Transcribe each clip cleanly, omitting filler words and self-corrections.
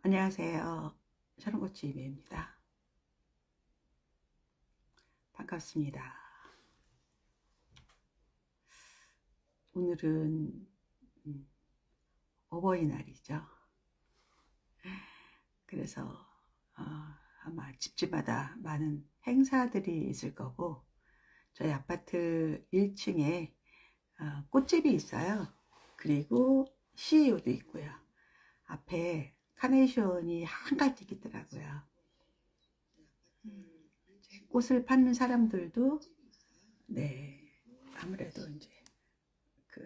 안녕하세요. 샤론코치 이메입니다. 반갑습니다. 오늘은 어버이날이죠. 그래서 아마 집집마다 많은 행사들이 있을 거고, 저희 아파트 1층에 꽃집이 있어요. 그리고 CEO도 있고요. 앞에 카네이션이 한가득 있더라고요. 꽃을 파는 사람들도 네, 아무래도 이제 그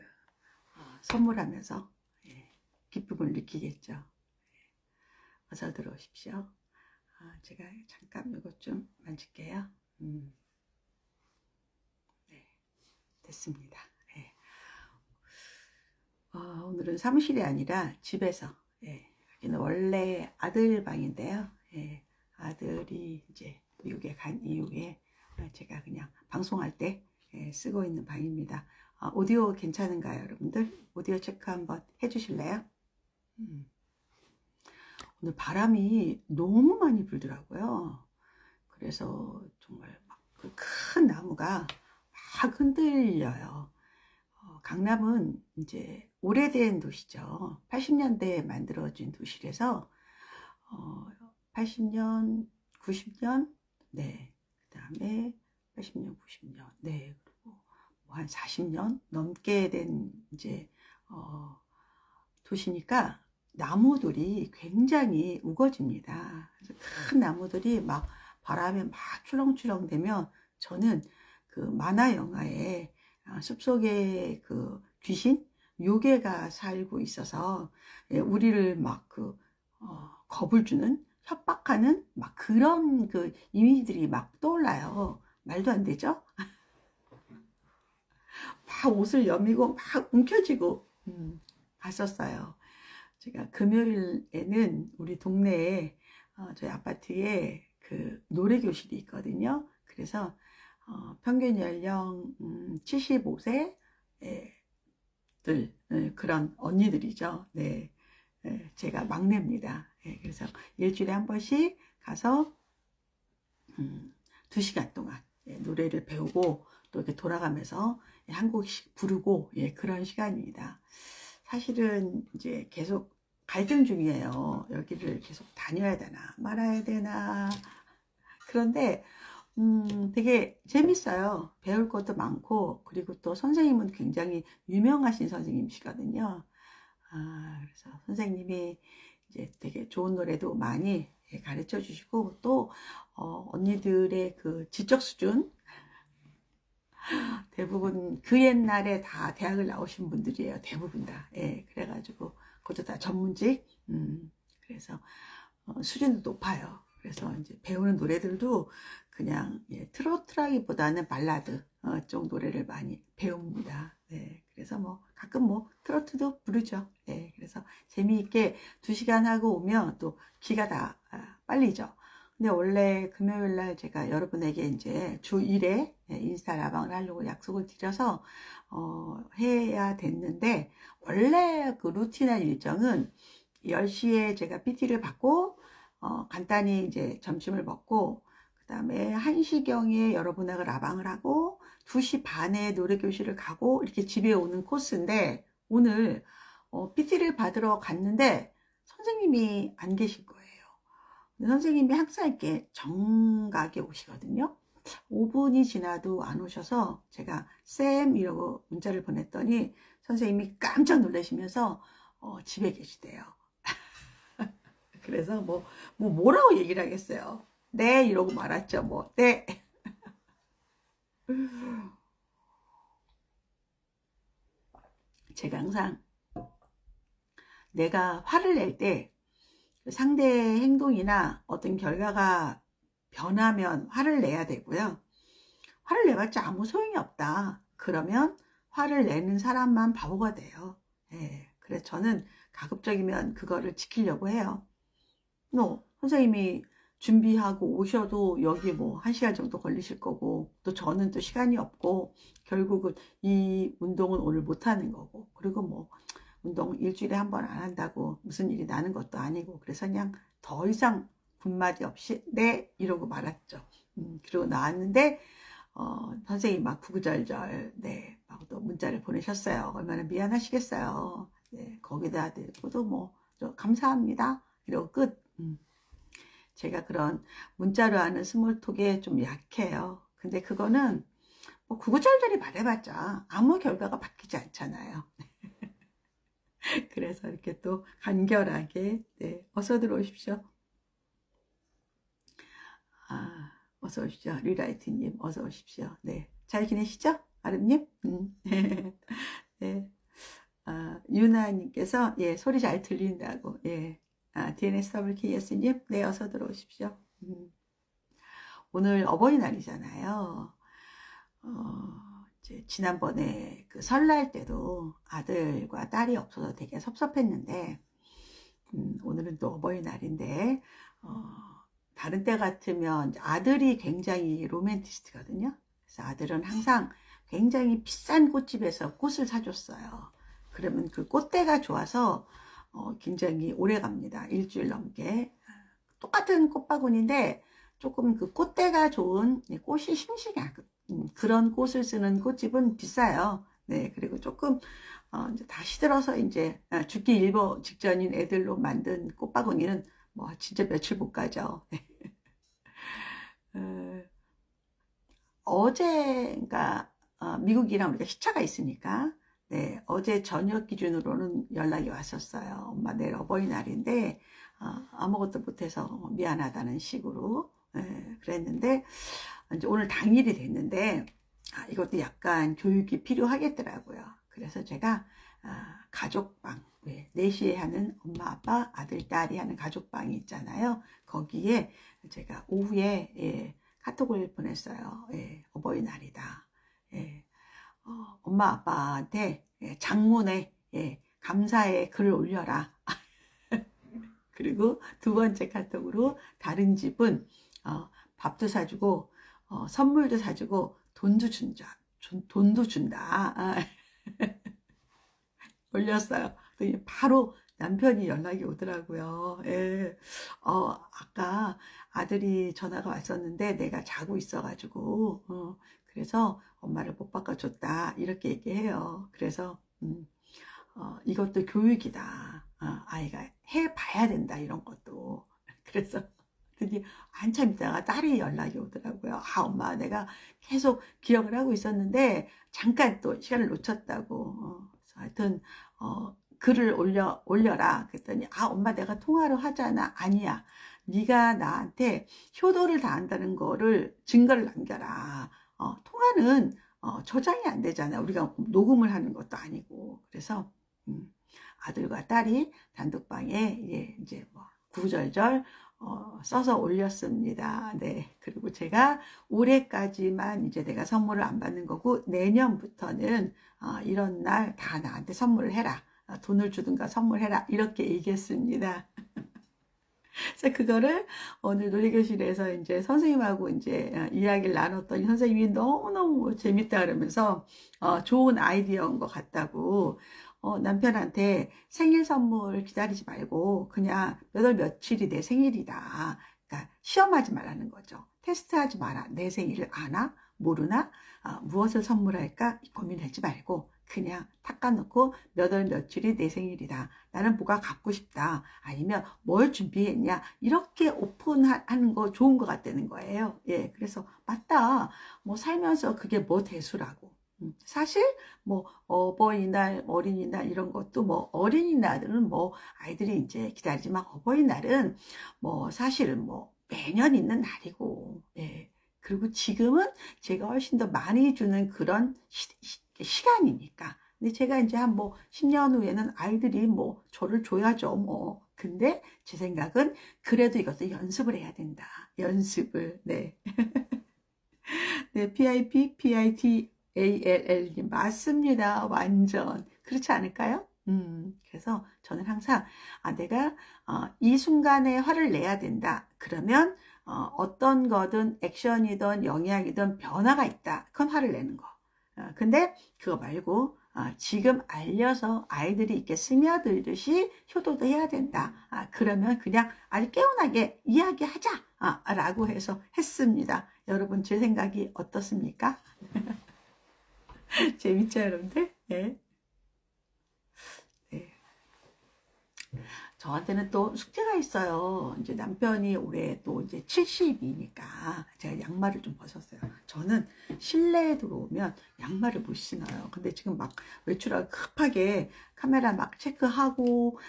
선물하면서 기쁨을 느끼겠죠. 어서 들어오십시오. 제가 잠깐 이것 좀 만질게요. 네, 됐습니다. 네. 오늘은 사무실이 아니라 집에서, 여기는 원래 아들 방인데요. 아들이 이제 미국에 간 이후에 제가 그냥 방송할 때 쓰고 있는 방입니다. 오디오 괜찮은가요, 여러분들? 오디오 체크 한번 해주실래요? 오늘 바람이 너무 많이 불더라고요. 그래서 정말 막 그 큰 나무가 막 흔들려요. 강남은 이제 오래된 도시죠. 80년대에 만들어진 도시라서 80년, 90년, 네, 그 다음에 80년, 90년, 네, 그리고 뭐 한 40년 넘게 된 이제 도시니까 나무들이 굉장히 우거집니다. 그래서 큰 나무들이 막 바람에 막 출렁출렁 되면 저는 그 만화 영화에 숲속에 그 귀신 요괴가 살고 있어서 우리를 막 그 겁을 주는 협박하는 막 그런 그 이미지들이 막 떠올라요. 말도 안 되죠? 막 옷을 여미고 막 움켜쥐고 갔었어요. 제가 금요일에는 우리 동네에 저희 아파트에 그 노래 교실이 있거든요. 그래서 평균 연령 75세 들 그런 언니들이죠. 네, 제가 막내입니다. 그래서 일주일에 한 번씩 가서 2시간 동안 노래를 배우고 또 이렇게 돌아가면서 한 곡씩 부르고 그런 시간입니다. 사실은 이제 계속 갈등 중이에요. 여기를 계속 다녀야 되나 말아야 되나. 그런데 되게 재밌어요. 배울 것도 많고, 그리고 또 선생님은 굉장히 유명하신 선생님이시거든요. 그래서 선생님이 이제 되게 좋은 노래도 많이 가르쳐 주시고, 또 언니들의 그 지적 수준, 대부분 그 옛날에 다 대학을 나오신 분들이에요. 대부분 다. 그래가지고 그것도 다 전문직. 그래서 수준도 높아요. 그래서 이제 배우는 노래들도 그냥 트로트라기보다는 발라드 쪽 노래를 많이 배웁니다. 네, 그래서 뭐 가끔 뭐 트로트도 부르죠. 네, 그래서 재미있게 2시간 하고 오면 또 기가 다 빨리죠. 근데 원래 금요일 날 제가 여러분에게 이제 주 1회 인스타 라방을 하려고 약속을 드려서 해야 됐는데, 원래 그 루틴한 일정은 10시에 제가 PT를 받고 간단히 이제 점심을 먹고, 그 다음에 1시경에 여러분하고 라방을 하고 2시 반에 노래교실을 가고 이렇게 집에 오는 코스인데, 오늘 PT를 받으러 갔는데 선생님이 안 계신 거예요. 선생님이 항상 이렇게 정각에 오시거든요. 5분이 지나도 안 오셔서 제가 쌤 이러고 문자를 보냈더니 선생님이 깜짝 놀라시면서 집에 계시대요. 그래서 뭐라고 얘기를 하겠어요. 네 이러고 말았죠. 뭐 네. 제가 항상 내가 화를 낼 때 상대의 행동이나 어떤 결과가 변하면 화를 내야 되고요. 화를 내봤자 아무 소용이 없다. 그러면 화를 내는 사람만 바보가 돼요. 그래서 저는 가급적이면 그거를 지키려고 해요. 선생님이 준비하고 오셔도 여기 뭐 1시간 정도 걸리실 거고, 또 저는 또 시간이 없고, 결국은 이 운동은 오늘 못하는 거고, 그리고 뭐 운동 일주일에 한 번 안 한다고 무슨 일이 나는 것도 아니고, 그래서 그냥 더 이상 군말이 없이 네 이러고 말았죠. 그러고 나왔는데 선생님이 막 구구절절 네 막 또 문자를 보내셨어요. 얼마나 미안하시겠어요. 네, 거기다 대고도 뭐 감사합니다 이러고 끝. 제가 그런 문자로 하는 스몰톡에 좀 약해요. 근데 그거는 뭐 구구절절히 말해봤자 아무 결과가 바뀌지 않잖아요. 그래서 이렇게 또 간결하게 네, 어서 들어오십시오. 어서 오십시오. 리라이트님 어서 오십시오. 네, 잘 지내시죠? 아름님? 네. 유나님께서 예 소리 잘 들린다고 예. DNSWKS님 네 어서 들어오십시오. 오늘 어버이날이잖아요. 이제 지난번에 그 설날 때도 아들과 딸이 없어서 되게 섭섭했는데 오늘은 또 어버이날인데 다른 때 같으면 아들이 굉장히 로맨티스트거든요. 그래서 아들은 항상 굉장히 비싼 꽃집에서 꽃을 사줬어요. 그러면 그 꽃대가 좋아서 굉장히 오래 갑니다. 일주일 넘게. 똑같은 꽃바구니인데 조금 그 꽃대가 좋은 꽃이 싱싱한 그런 꽃을 쓰는 꽃집은 비싸요. 네, 그리고 조금 이제 다 시들어서 이제 죽기 일보 직전인 애들로 만든 꽃바구니는 뭐 진짜 며칠 못 가죠. 어제가 미국이랑 우리가 시차가 있으니까 네, 어제 저녁 기준으로는 연락이 왔었어요. 엄마 내일 어버이날인데 아무것도 못해서 미안하다는 식으로 그랬는데 이제 오늘 당일이 됐는데 이것도 약간 교육이 필요하겠더라고요. 그래서 제가 가족방 넷이 하는 엄마 아빠 아들 딸이 하는 가족방이 있잖아요. 거기에 제가 오후에 카톡을 보냈어요. 어버이날이다. 엄마 아빠한테 장문에 감사의 글을 올려라. 그리고 두 번째 카톡으로 다른 집은 밥도 사주고 선물도 사주고 돈도 준다. 올렸어요. 바로 남편이 연락이 오더라고요. 아까 아들이 전화가 왔었는데 내가 자고 있어가지고 그래서 엄마를 못 바꿔줬다 이렇게 얘기해요. 그래서 이것도 교육이다. 아이가 해봐야 된다 이런 것도. 그래서 드디어 한참 있다가 딸이 연락이 오더라고요. 엄마 내가 계속 기억을 하고 있었는데 잠깐 또 시간을 놓쳤다고. 하여튼 글을 올려라 그랬더니 엄마 내가 통화로 하잖아. 아니야 네가 나한테 효도를 다한다는 거를 증거를 남겨라. 통화는 저장이 안 되잖아. 우리가 녹음을 하는 것도 아니고. 그래서 아들과 딸이 단독방에 이제 뭐 구구절절 써서 올렸습니다. 네. 그리고 제가 올해까지만 이제 내가 선물을 안 받는 거고 내년부터는 이런 날 다 나한테 선물을 해라. 돈을 주든가 선물해라. 이렇게 얘기했습니다. 그래서 그거를 오늘 놀이교실에서 이제 선생님하고 이제 이야기를 나눴더니 선생님이 너무너무 재밌다 그러면서 좋은 아이디어인 것 같다고 남편한테 생일 선물 기다리지 말고 그냥 몇 월 며칠이 내 생일이다. 그러니까 시험하지 말라는 거죠. 테스트하지 마라. 내 생일을 아나? 모르나? 무엇을 선물할까? 고민하지 말고 그냥 탁 까놓고 몇 월 며칠이 내 생일이다. 나는 뭐가 갖고 싶다. 아니면 뭘 준비했냐. 이렇게 오픈하는 거 좋은 것 같다는 거예요. 그래서 맞다. 뭐 살면서 그게 뭐 대수라고. 사실 뭐 어버이날 어린이날 이런 것도 뭐 어린이날은 뭐 아이들이 이제 기다리지만 어버이날은 뭐 사실 뭐 매년 있는 날이고 그리고 지금은 제가 훨씬 더 많이 주는 그런 시간이니까. 근데 제가 이제 한 뭐 10년 후에는 아이들이 뭐 저를 줘야죠 뭐. 근데 제 생각은 그래도 이것도 연습을 해야 된다. 연습을. 네. 네, PIPPITALL님 맞습니다. 완전 그렇지 않을까요? 그래서 저는 항상 내가 이 순간에 화를 내야 된다. 그러면 어떤 거든 액션이든 영향이든 변화가 있다. 그건 화를 내는 거. 근데 그거 말고 지금 알려서 아이들이 이렇게 스며들듯이 효도도 해야 된다. 그러면 그냥 아주 개운하게 이야기하자. 라고 해서 했습니다. 여러분 제 생각이 어떻습니까? 재밌죠 여러분들? 네. 네. 저한테는 또 숙제가 있어요. 이제 남편이 올해 또 이제 70이니까 제가 양말을 좀 벗었어요. 저는 실내에 들어오면 양말을 못 신어요. 근데 지금 막 외출하고 급하게 카메라 막 체크하고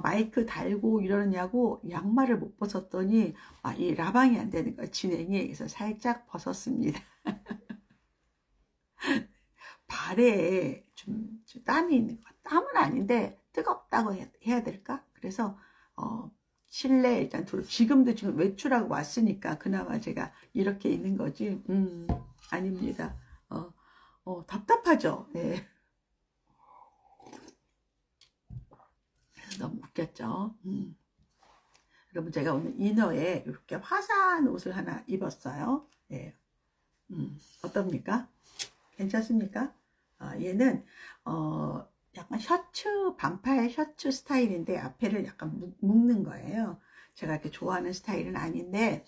마이크 달고 이러느냐고 양말을 못 벗었더니 이 라방이 안 되는 거예요. 진행이. 그래서 살짝 벗었습니다. 발에 좀 땀이 있는 것 같아요. 땀은 아닌데 뜨겁다고 해야 될까? 그래서 실내 일단 지금도 지금 외출하고 왔으니까 그나마 제가 이렇게 있는 거지. 아닙니다. 답답하죠. 네. 너무 웃겼죠. 여러분 제가 오늘 이너에 이렇게 화사한 옷을 하나 입었어요. 네. 어떻습니까? 괜찮습니까? 얘는 약간 셔츠, 반팔 셔츠 스타일인데 앞에를 약간 묶는 거예요. 제가 이렇게 좋아하는 스타일은 아닌데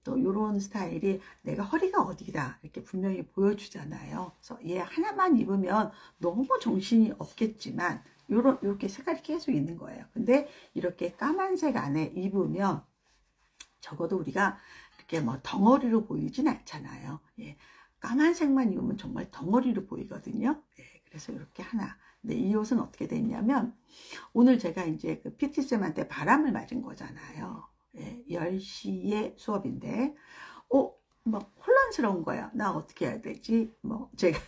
또 이런 스타일이 내가 허리가 어디다 이렇게 분명히 보여주잖아요. 그래서 얘 하나만 입으면 너무 정신이 없겠지만 이렇게 색깔이 계속 있는 거예요. 근데 이렇게 까만색 안에 입으면 적어도 우리가 이렇게 뭐 덩어리로 보이진 않잖아요. 예. 까만색만 입으면 정말 덩어리로 보이거든요. 예. 그래서 이렇게 하나. 근데 이 옷은 어떻게 됐냐면 오늘 제가 이제 그 PT쌤한테 바람을 맞은 거잖아요. 예. 10시에 수업인데 막 혼란스러운 거야. 나 어떻게 해야 되지? 뭐 제가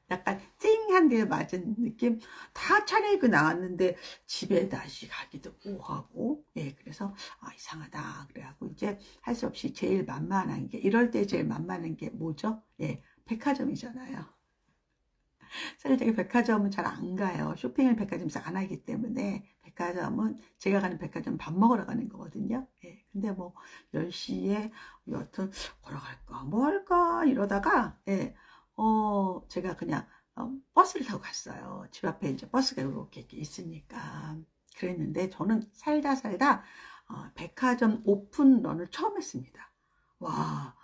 약간 띵한 데 맞은 느낌. 다 차려입고 나왔는데 집에 다시 가기도 뭐하고. 예, 그래서 이상하다 그래갖고 이제 할 수 없이 제일 만만한 게 이럴 때 제일 만만한 게 뭐죠? 예, 백화점이잖아요. 사실 제가 백화점은 잘 안 가요. 쇼핑을 백화점에서 안 하기 때문에 백화점은 제가 가는 백화점 밥 먹으러 가는 거거든요. 예, 근데 뭐 10시에 여튼 걸어갈까 뭐 할까 이러다가 예, 제가 그냥 버스를 타고 갔어요. 집 앞에 이제 버스가 이렇게 있으니까. 그랬는데 저는 살다 백화점 오픈런을 처음 했습니다. 와,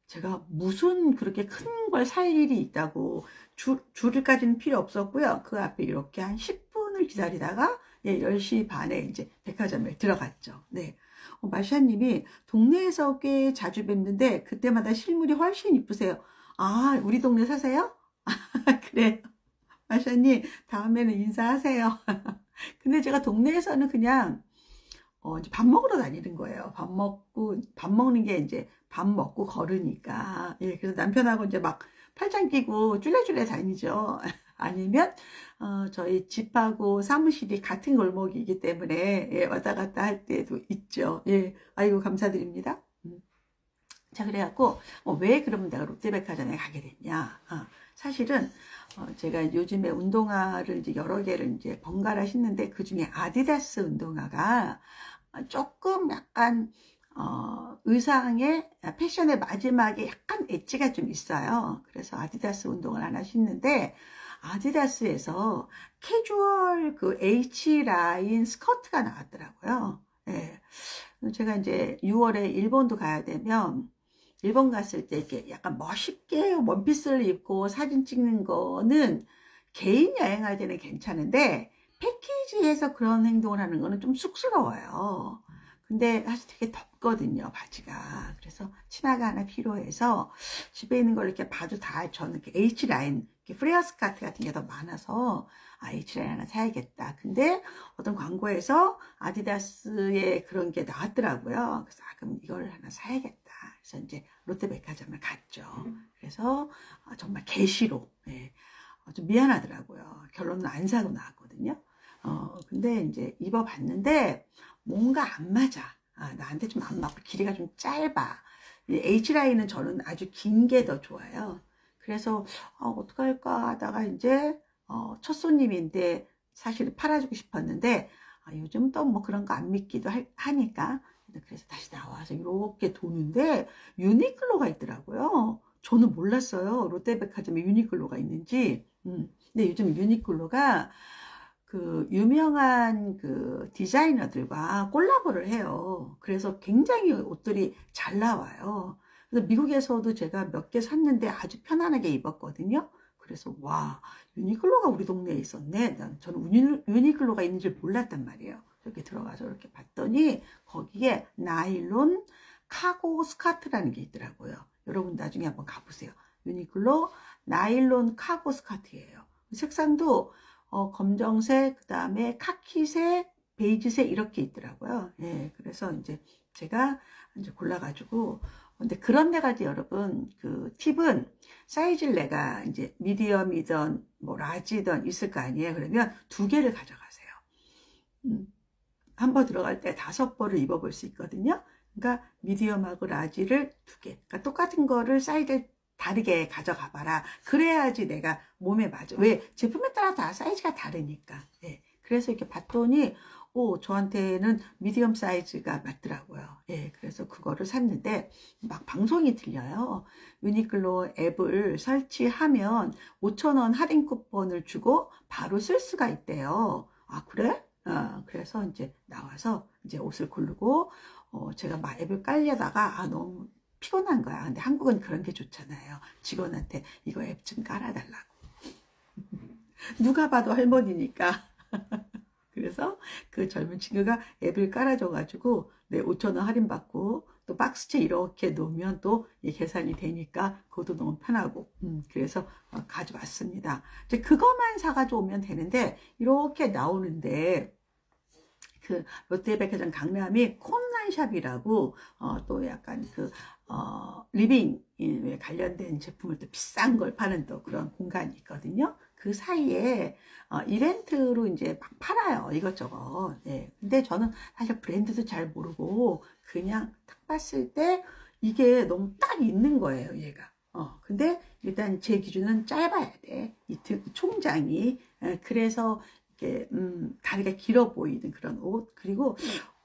제가 무슨 그렇게 큰 걸 살 일이 있다고 줄을까지는 필요 없었고요. 그 앞에 이렇게 한 10분을 기다리다가 예, 10시 반에 이제 백화점에 들어갔죠. 네. 마샤님이 동네에서 꽤 자주 뵙는데 그때마다 실물이 훨씬 이쁘세요. 우리 동네 사세요? 그래요. 마샤님, 다음에는 인사하세요. 근데 제가 동네에서는 그냥 이제 밥 먹으러 다니는 거예요. 밥 먹는 게 이제 밥 먹고 걸으니까. 예, 그래서 남편하고 이제 막 팔짱 끼고 쭈레쭈레 다니죠. 아니면, 저희 집하고 사무실이 같은 골목이기 때문에, 예, 왔다 갔다 할 때도 있죠. 예, 아이고, 감사드립니다. 자, 그래갖고, 왜 그러면 내가 롯데백화점에 가게 됐냐. 사실은, 제가 요즘에 운동화를 이제 여러 개를 이제 번갈아 신는데, 그 중에 아디다스 운동화가 조금 약간, 의상의 패션의 마지막에 약간 엣지가 좀 있어요. 그래서 아디다스 운동화를 하나 신는데, 아디다스에서 캐주얼 그 H라인 스커트가 나왔더라고요. 예. 제가 이제 6월에 일본도 가야 되면, 일본 갔을 때 이렇게 약간 멋있게 원피스를 입고 사진 찍는 거는 개인 여행할 때는 괜찮은데 패키지에서 그런 행동을 하는 거는 좀 쑥스러워요. 근데 사실 되게 덥거든요, 바지가. 그래서 치마가 하나 필요해서 집에 있는 걸 이렇게 봐도 다 저는 이렇게 H라인, 프레어 스커트 같은 게 더 많아서 H라인 하나 사야겠다. 근데 어떤 광고에서 아디다스의 그런 게 나왔더라고요. 그래서 그럼 이걸 하나 사야겠다. 그래서 이제 롯데백화점을 갔죠. 그래서 정말 개시로 예. 좀 미안하더라고요. 결론은 안 사고 나왔거든요. 근데 이제 입어봤는데 뭔가 안 맞아. 나한테 좀 안 맞고 길이가 좀 짧아. H라인은 저는 아주 긴 게 더 좋아요. 그래서 어떡할까 하다가 이제 첫 손님인데 사실 팔아주고 싶었는데 요즘 또 뭐 그런 거 안 믿기도 하니까 그래서 다시 나와서 이렇게 도는데 유니클로가 있더라고요. 저는 몰랐어요. 롯데백화점에 유니클로가 있는지. 근데 요즘 유니클로가 그 유명한 그 디자이너들과 콜라보를 해요. 그래서 굉장히 옷들이 잘 나와요. 그래서 미국에서도 제가 몇 개 샀는데 아주 편안하게 입었거든요. 그래서 와, 유니클로가 우리 동네에 있었네. 저는 유니클로가 있는 줄 몰랐단 말이에요. 이렇게 들어가서 이렇게 봤더니 거기에 나일론 카고 스카트라는 게 있더라고요. 여러분 나중에 한번 가보세요. 유니클로 나일론 카고 스카트예요. 색상도 검정색, 그 다음에 카키색, 베이지색 이렇게 있더라고요. 예, 그래서 이제 제가 이제 골라가지고, 근데 그런 데 갈 때 여러분, 그 팁은 사이즈를 내가 이제 미디엄이든 뭐 라지든 있을 거 아니에요. 그러면 두 개를 가져가세요. 한 번 들어갈 때 5벌을 입어볼 수 있거든요. 그러니까 미디엄하고 라지를 두 개. 그러니까 똑같은 거를 사이즈를 다르게 가져가 봐라. 그래야지 내가 몸에 맞아. 왜? 제품에 따라 다 사이즈가 다르니까. 예. 그래서 이렇게 봤더니, 오, 저한테는 미디엄 사이즈가 맞더라고요. 예. 그래서 그거를 샀는데, 막 방송이 들려요. 유니클로 앱을 설치하면 5,000원 할인 쿠폰을 주고 바로 쓸 수가 있대요. 아, 그래? 그래서 이제 나와서 이제 옷을 고르고, 제가 막 앱을 깔려다가, 아, 너무 피곤한 거야. 근데 한국은 그런 게 좋잖아요. 직원한테 이거 앱 좀 깔아달라고. 누가 봐도 할머니니까. 그래서 그 젊은 친구가 앱을 깔아줘가지고, 네, 5,000원 할인받고, 또 박스채 이렇게 놓으면 또 계산이 되니까 그것도 너무 편하고, 그래서 가져왔습니다. 이제 그것만 사가지고 오면 되는데, 이렇게 나오는데, 그 롯데백화점 강남이 콘란샵이라고 또 약간 그 리빙에 관련된 제품을 또 비싼 걸 파는 또 그런 공간이 있거든요. 그 사이에 이벤트로 이제 막 팔아요. 이것저것. 네. 근데 저는 사실 브랜드도 잘 모르고 그냥 딱 봤을 때 이게 너무 딱 있는 거예요, 얘가. 근데 일단 제 기준은 짧아야 돼. 이 총장이. 그래서 이렇게 다리가 길어 보이는 그런 옷. 그리고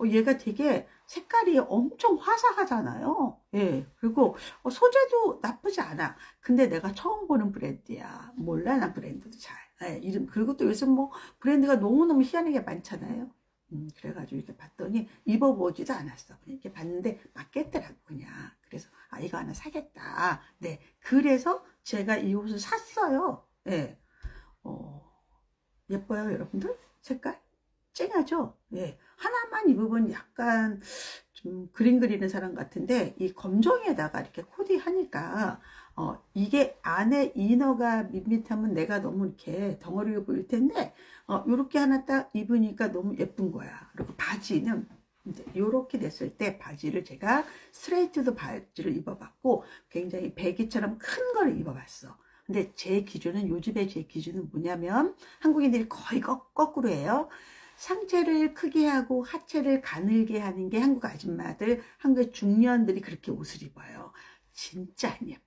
얘가 되게 색깔이 엄청 화사하잖아요. 예. 그리고 소재도 나쁘지 않아. 근데 내가 처음 보는 브랜드야. 몰라, 난 브랜드도 잘. 예, 이름. 그리고 또 요즘 뭐 브랜드가 너무너무 희한하게 많잖아요. 그래가지고 이렇게 봤더니 입어보지도 않았어. 그냥 이렇게 봤는데 맞겠더라고, 그냥. 그래서, 아, 이거 하나 사겠다. 네. 그래서 제가 이 옷을 샀어요. 예. 어, 예뻐요, 여러분들? 색깔? 쨍하죠? 예. 하나만 입으면 약간 좀 그림 그리는 사람 같은데, 이 검정에다가 이렇게 코디하니까, 이게 안에 이너가 밋밋하면 내가 너무 이렇게 덩어리가 보일 텐데, 요렇게 하나 딱 입으니까 너무 예쁜 거야. 그리고 바지는, 이제 요렇게 됐을 때 바지를 제가 스트레이트드 바지를 입어봤고, 굉장히 배기처럼 큰 거를 입어봤어. 근데 제 기준은, 요즘에 제 기준은 뭐냐면, 한국인들이 거의 거꾸로 해요. 상체를 크게 하고 하체를 가늘게 하는 게 한국 아줌마들, 한국 중년들이 그렇게 옷을 입어요. 진짜 안 예뻐요.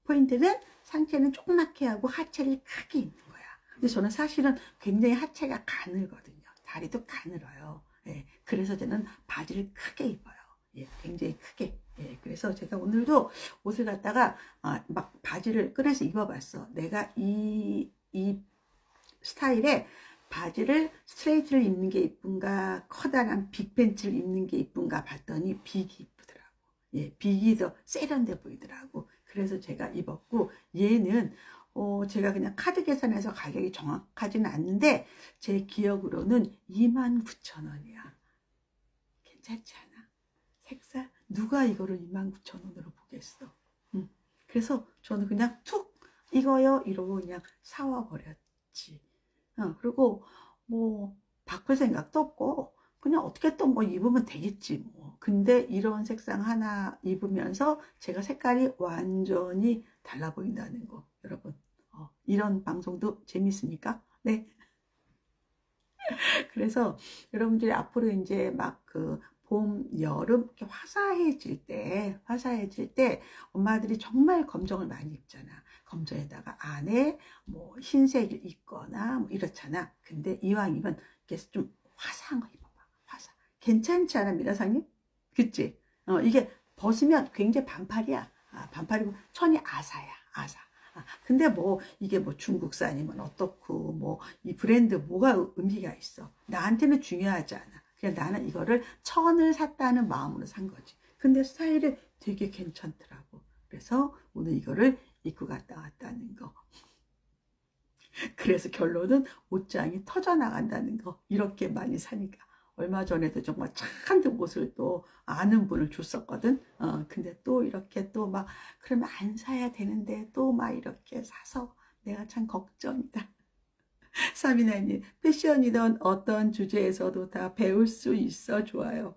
포인트는 상체는 조그맣게 하고 하체를 크게 입는 거야. 근데 저는 사실은 굉장히 하체가 가늘거든요. 다리도 가늘어요. 예, 그래서 저는 바지를 크게 입어요. 예, 굉장히 크게. 예, 그래서 제가 오늘도 옷을 갖다가 막 바지를 꺼내서 입어봤어. 내가 이 스타일에 바지를 스트레이트를 입는 게 이쁜가 커다란 빅팬츠를 입는 게 이쁜가 봤더니 빅이 이쁘더라고. 예, 빅이 더 세련돼 보이더라고. 그래서 제가 입었고, 얘는 제가 그냥 카드 계산해서 가격이 정확하지는 않는데 제 기억으로는 29,000원이야. 괜찮지 않아? 색상 누가 이거를 29,000원으로 보겠어. 그래서 저는 그냥 툭 이거요 이러고 그냥 사와 버렸지. 그리고 뭐 바꿀 생각도 없고 그냥 어떻게 또 뭐 입으면 되겠지 뭐. 근데 이런 색상 하나 입으면서 제가 색깔이 완전히 달라 보인다는 거. 여러분, 이런 방송도 재밌습니까? 네. 그래서 여러분들이 앞으로 이제 막 그 봄, 여름 이렇게 화사해질 때 엄마들이 정말 검정을 많이 입잖아. 검정에다가 안에 뭐 흰색을 입거나 뭐 이렇잖아. 근데 이왕이면 이렇게 좀 화사한 거 입어봐. 화사. 괜찮지 않아, 미라상님? 그치? 이게 벗으면 굉장히 반팔이야. 반팔이고 천이 아사야. 아사. 근데 뭐 이게 뭐 중국산이면 어떻고 뭐 이 브랜드 뭐가 의미가 있어. 나한테는 중요하지 않아. 그냥 나는 이거를 1,000을 샀다는 마음으로 산 거지. 근데 스타일이 되게 괜찮더라고. 그래서 오늘 이거를 입고 갔다 왔다는 거. 그래서 결론은 옷장이 터져나간다는 거. 이렇게 많이 사니까. 얼마 전에도 정말 찬 옷을 또 아는 분을 줬었거든. 근데 또 이렇게 또 막, 그러면 안 사야 되는데 또 막 이렇게 사서 내가 참 걱정이다. 사미나님, 패션이던 어떤 주제에서도 다 배울 수 있어. 좋아요.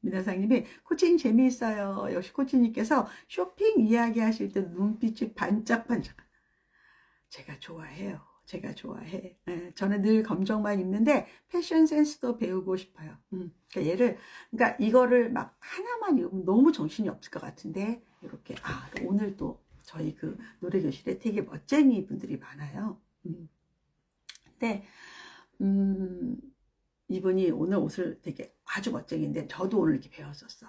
미나상님이 코칭 재미있어요. 역시 코치님께서 쇼핑 이야기 하실 때 눈빛이 반짝반짝. 제가 좋아해요. 제가 좋아해. 예, 저는 늘 검정만 입는데 패션 센스도 배우고 싶어요. 그러니까 이거를 막 하나만 입으면 너무 정신이 없을 것 같은데, 이렇게, 오늘 또 저희 그 노래교실에 되게 멋쟁이 분들이 많아요. 근데, 이분이 오늘 옷을 되게 아주 멋쟁인데, 저도 오늘 이렇게 배웠었어.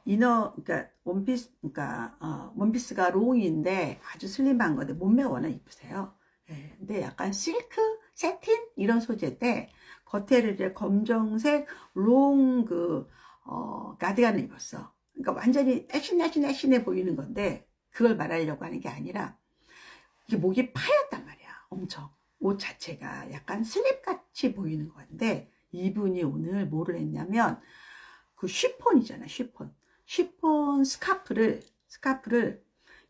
그러니까 원피스가 롱인데 아주 슬림한 건데 몸매가 워낙 이쁘세요. 예, 근데 약간 실크, 세틴 이런 소재인데 겉에를 이제 검정색 롱 가디건을 입었어. 그러니까 완전히 날씬해 보이는 건데 그걸 말하려고 하는 게 아니라 이게 목이 파였단 말이야. 엄청. 옷 자체가 약간 슬립같이 보이는 건데 이분이 오늘 뭐를 했냐면 그 쉬폰이잖아, 쉬폰 스카프를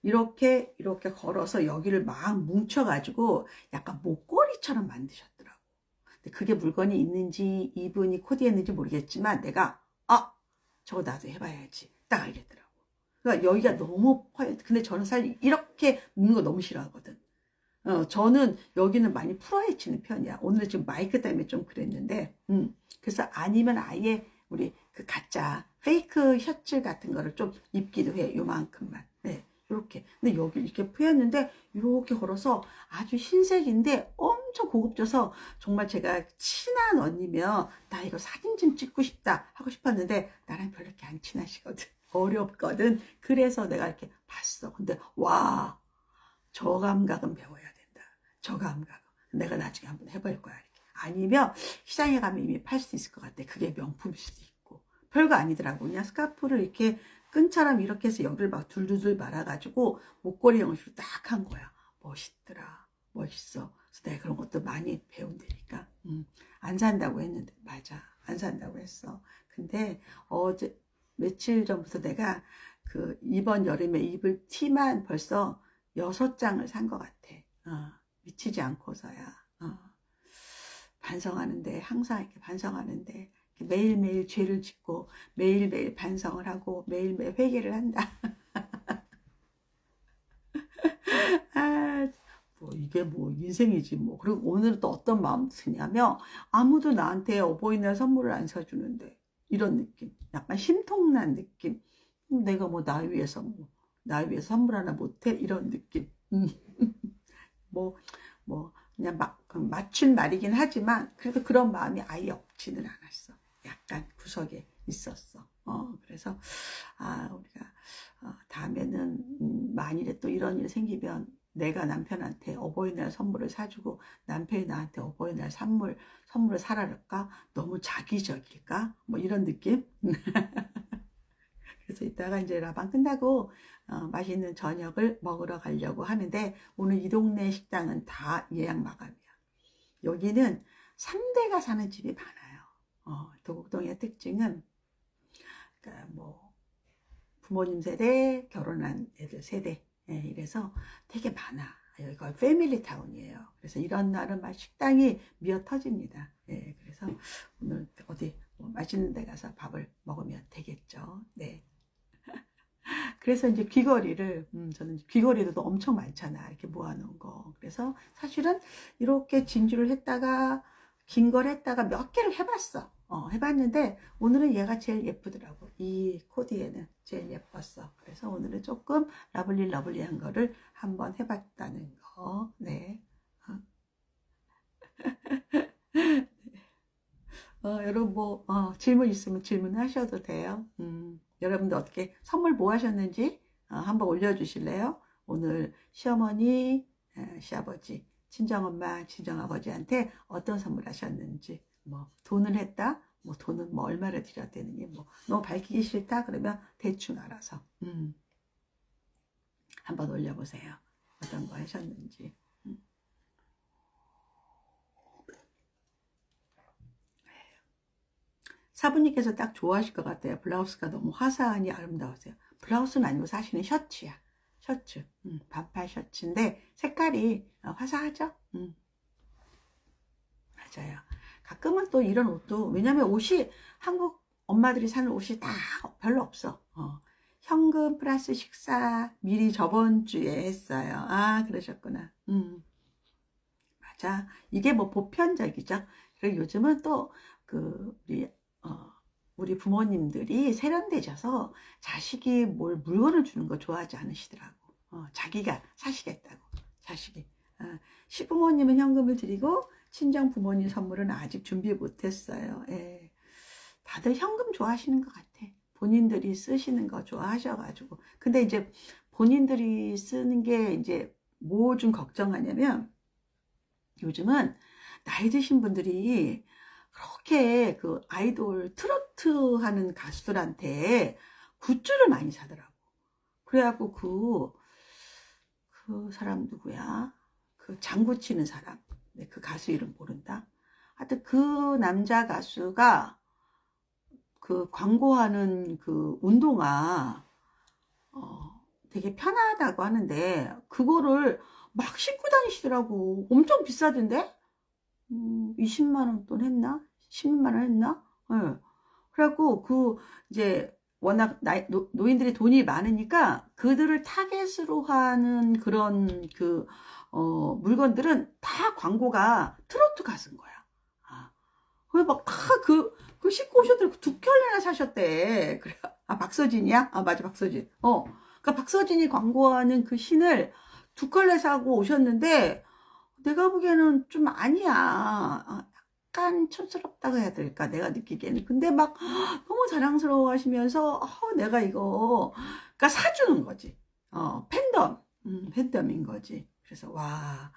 이렇게 걸어서 여기를 막 뭉쳐가지고 약간 목걸이처럼 만드셨더라고. 근데 그게 물건이 있는지 이분이 코디했는지 모르겠지만 내가 저거 나도 해봐야지 딱 알겠더라고. 그러니까 여기가 너무 근데 저는 사실 이렇게 묶는 거 너무 싫어하거든. 저는 여기는 많이 풀어헤치는 편이야. 오늘 지금 마이크 때문에 좀 그랬는데, 그래서 아니면 아예 우리 그 가짜 페이크 셔츠 같은 거를 좀 입기도 해. 요만큼만. 네, 이렇게. 근데 여기 이렇게 푸였는데 이렇게 걸어서 아주 흰색인데 엄청 고급져서 정말 제가 친한 언니면 나 이거 사진 좀 찍고 싶다 하고 싶었는데 나랑 별로 이렇게 안 친하시거든. 어렵거든. 그래서 내가 이렇게 봤어. 근데 와, 저 감각은 배워야 된다. 저 감각은. 내가 나중에 한번 해볼 거야. 이렇게. 아니면 시장에 가면 이미 팔 수 있을 것 같아. 그게 명품일 수도 있고. 별거 아니더라고. 그냥 스카프를 이렇게 끈처럼 이렇게 해서 여기를 막 둘둘둘 말아가지고 목걸이 형식으로 딱 한 거야. 멋있더라. 멋있어. 그래서 내가 그런 것도 많이 배운다니까. 안 산다고 했는데 맞아. 안 산다고 했어. 근데 어제 며칠 전부터 내가 그 이번 여름에 입을 티만 벌써 6장을 산 것 같아. 미치지 않고서야. 반성하는데, 항상 이렇게 반성하는데, 이렇게 매일매일 죄를 짓고, 매일매일 반성을 하고, 매일매일 회개를 한다. 이게 뭐 인생이지 뭐. 그리고 오늘은 또 어떤 마음 드냐면, 아무도 나한테 어버이날 선물을 안 사주는데, 이런 느낌. 약간 심통난 느낌. 내가 나 위해서 선물 하나 못해? 이런 느낌. 뭐, 그냥 맞춘 말이긴 하지만, 그래도 그런 마음이 아예 없지는 않았어. 약간 구석에 있었어. 그래서, 우리가, 다음에는, 만일에 또 이런 일이 생기면, 내가 남편한테 어버이날 선물을 사주고, 남편이 나한테 어버이날 선물을 사라를까? 너무 자기적일까? 뭐 이런 느낌? 그래서 이따가 이제 라방 끝나고 맛있는 저녁을 먹으러 가려고 하는데 오늘 이 동네 식당은 다 예약 마감이야. 여기는 3대가 사는 집이 많아요. 도곡동의 특징은 그러니까 뭐 부모님 세대, 결혼한 애들 세대 이래서 되게 많아. 여기가 패밀리 타운이에요. 그래서 이런 날은 막 식당이 미어 터집니다. 그래서 오늘 어디 뭐 맛있는 데 가서 밥을 먹으면 되겠죠. 네. 그래서 이제 귀걸이를, 저는 귀걸이도 엄청 많잖아. 이렇게 모아놓은 거. 그래서 사실은 이렇게 진주를 했다가, 긴 걸 했다가 몇 개를 해봤어. 해봤는데, 오늘은 얘가 제일 예쁘더라고. 이 코디에는 제일 예뻤어. 그래서 오늘은 조금 러블리한 거를 한번 해봤다는 거. 네. 여러분 뭐 질문 있으면 질문하셔도 돼요. 여러분들 어떻게 선물 뭐 하셨는지 한번 올려주실래요? 오늘 시어머니, 시아버지, 친정엄마, 친정아버지한테 어떤 선물 하셨는지, 뭐 돈을 했다, 뭐 돈은 뭐 얼마를 드렸다느니, 뭐 너무 밝히기 싫다 그러면 대충 알아서 한번 올려보세요. 어떤 거 하셨는지. 사부님께서 딱 좋아하실 것 같아요. 블라우스가 너무 화사하니 아름다우세요. 블라우스는 아니고 사실은 셔츠야. 셔츠. 반팔 셔츠인데 색깔이 화사하죠? 맞아요. 가끔은 또 이런 옷도, 왜냐면 옷이, 한국 엄마들이 사는 옷이 다 별로 없어. 현금 플러스 식사 미리 저번 주에 했어요. 아, 그러셨구나. 맞아. 이게 뭐 보편적이죠. 그리고 요즘은 또, 우리 부모님들이 세련되셔서 자식이 뭘 물건을 주는 거 좋아하지 않으시더라고. 자기가 사시겠다고. 자식이. 시부모님은 현금을 드리고, 친정 부모님 선물은 아직 준비 못했어요. 예. 다들 현금 좋아하시는 것 같아. 본인들이 쓰시는 거 좋아하셔가지고. 근데 이제 본인들이 쓰는 게 이제 뭐 좀 걱정하냐면, 요즘은 나이 드신 분들이 그렇게 그 아이돌 트로트 하는 가수들한테 굿즈를 많이 사더라고. 그래갖고 그 사람 누구야? 그 장구 치는 사람. 네, 그 가수 이름 모른다. 하여튼 그 남자 가수가 그 광고하는 그 운동화, 되게 편하다고 하는데, 그거를 막 신고 다니시더라고. 엄청 비싸던데? 20만 원 돈 했나? 10만 원 했나? 예. 그래갖고 이제 워낙 노인들이 돈이 많으니까 그들을 타겟으로 하는 그런 물건들은 다 광고가 트로트 가수인 거야. 아, 그래 막 다 그 신고 오셨더니 두 켤레나 사셨대. 그래. 아, 박서진이야? 아, 맞아, 박서진. 그러니까 박서진이 광고하는 그 신을 두 켤레 사고 오셨는데, 내가 보기에는 좀 아니야. 약간 촌스럽다고 해야 될까? 내가 느끼기에는. 근데 막 너무 자랑스러워 하시면서, 내가 이거, 그러니까 사주는 거지. 팬덤인 거지. 그래서, 와,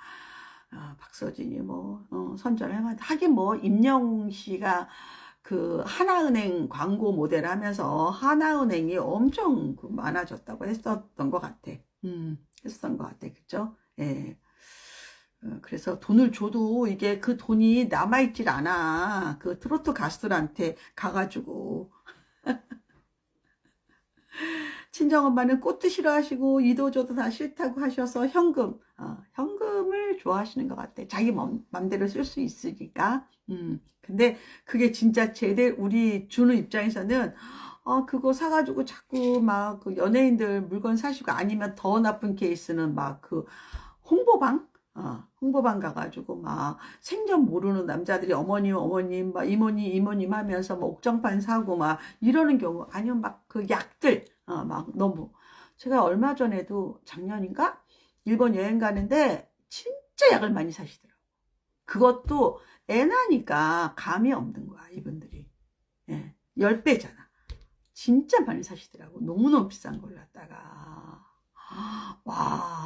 박서진이 뭐, 선전을 해봤 하긴 뭐, 임영웅 씨가 그 하나은행 광고 모델 하면서 하나은행이 엄청 많아졌다고 했었던 것 같아. 했었던 것 같아. 그죠? 예. 그래서 돈을 줘도 이게 그 돈이 남아있질 않아. 그 트로트 가수들한테 가가지고. 친정엄마는 꽃도 싫어하시고, 이도저도 다 싫다고 하셔서 현금을 좋아하시는 것 같아. 자기 맘대로 쓸 수 있으니까. 근데 그게 진짜 우리 주는 입장에서는, 그거 사가지고 자꾸 막 그 연예인들 물건 사시고, 아니면 더 나쁜 케이스는 막 홍보방? 홍보방 가가지고 막 생전 모르는 남자들이 어머님, 막 이모님 하면서 막 옥정판 사고 막 이러는 경우, 아니면 막 그 약들, 막 너무. 제가 얼마 전에도 작년인가? 일본 여행 가는데 진짜 약을 많이 사시더라고요. 그것도 애 나니까 감이 없는 거야, 이분들이. 예, 10배잖아. 진짜 많이 사시더라고. 너무너무 비싼 걸 갖다가. 와,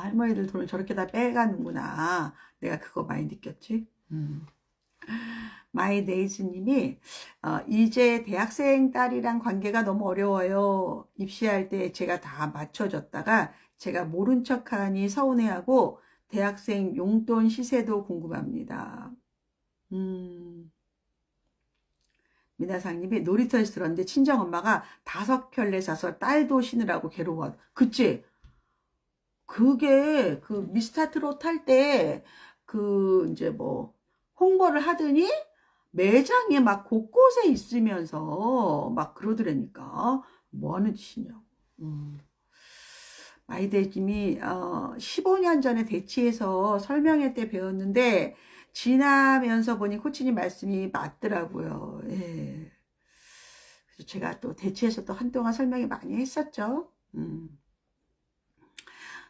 할머니들 돈을 저렇게 다 빼가는구나. 내가 그거 많이 느꼈지. 마이데이즈님이 이제 대학생 딸이랑 관계가 너무 어려워요. 입시할 때 제가 다 맞춰줬다가 제가 모른 척하니 서운해하고 대학생 용돈 시세도 궁금합니다. 미나상님이 놀이터에서 들었는데 친정엄마가 5켤레 사서 딸도 신으라고 괴로워. 그치? 그게 그 미스터트롯 할 때 이제 뭐 홍보를 하더니 매장에 막 곳곳에 있으면서 막 그러더라니까. 뭐 하는 짓이냐고. 마이데이님이 15년 전에 대치에서 설명회 때 배웠는데 지나면서 보니 코치님 말씀이 맞더라고요. 예. 그래서 제가 또 대치에서 또 한동안 설명회 많이 했었죠.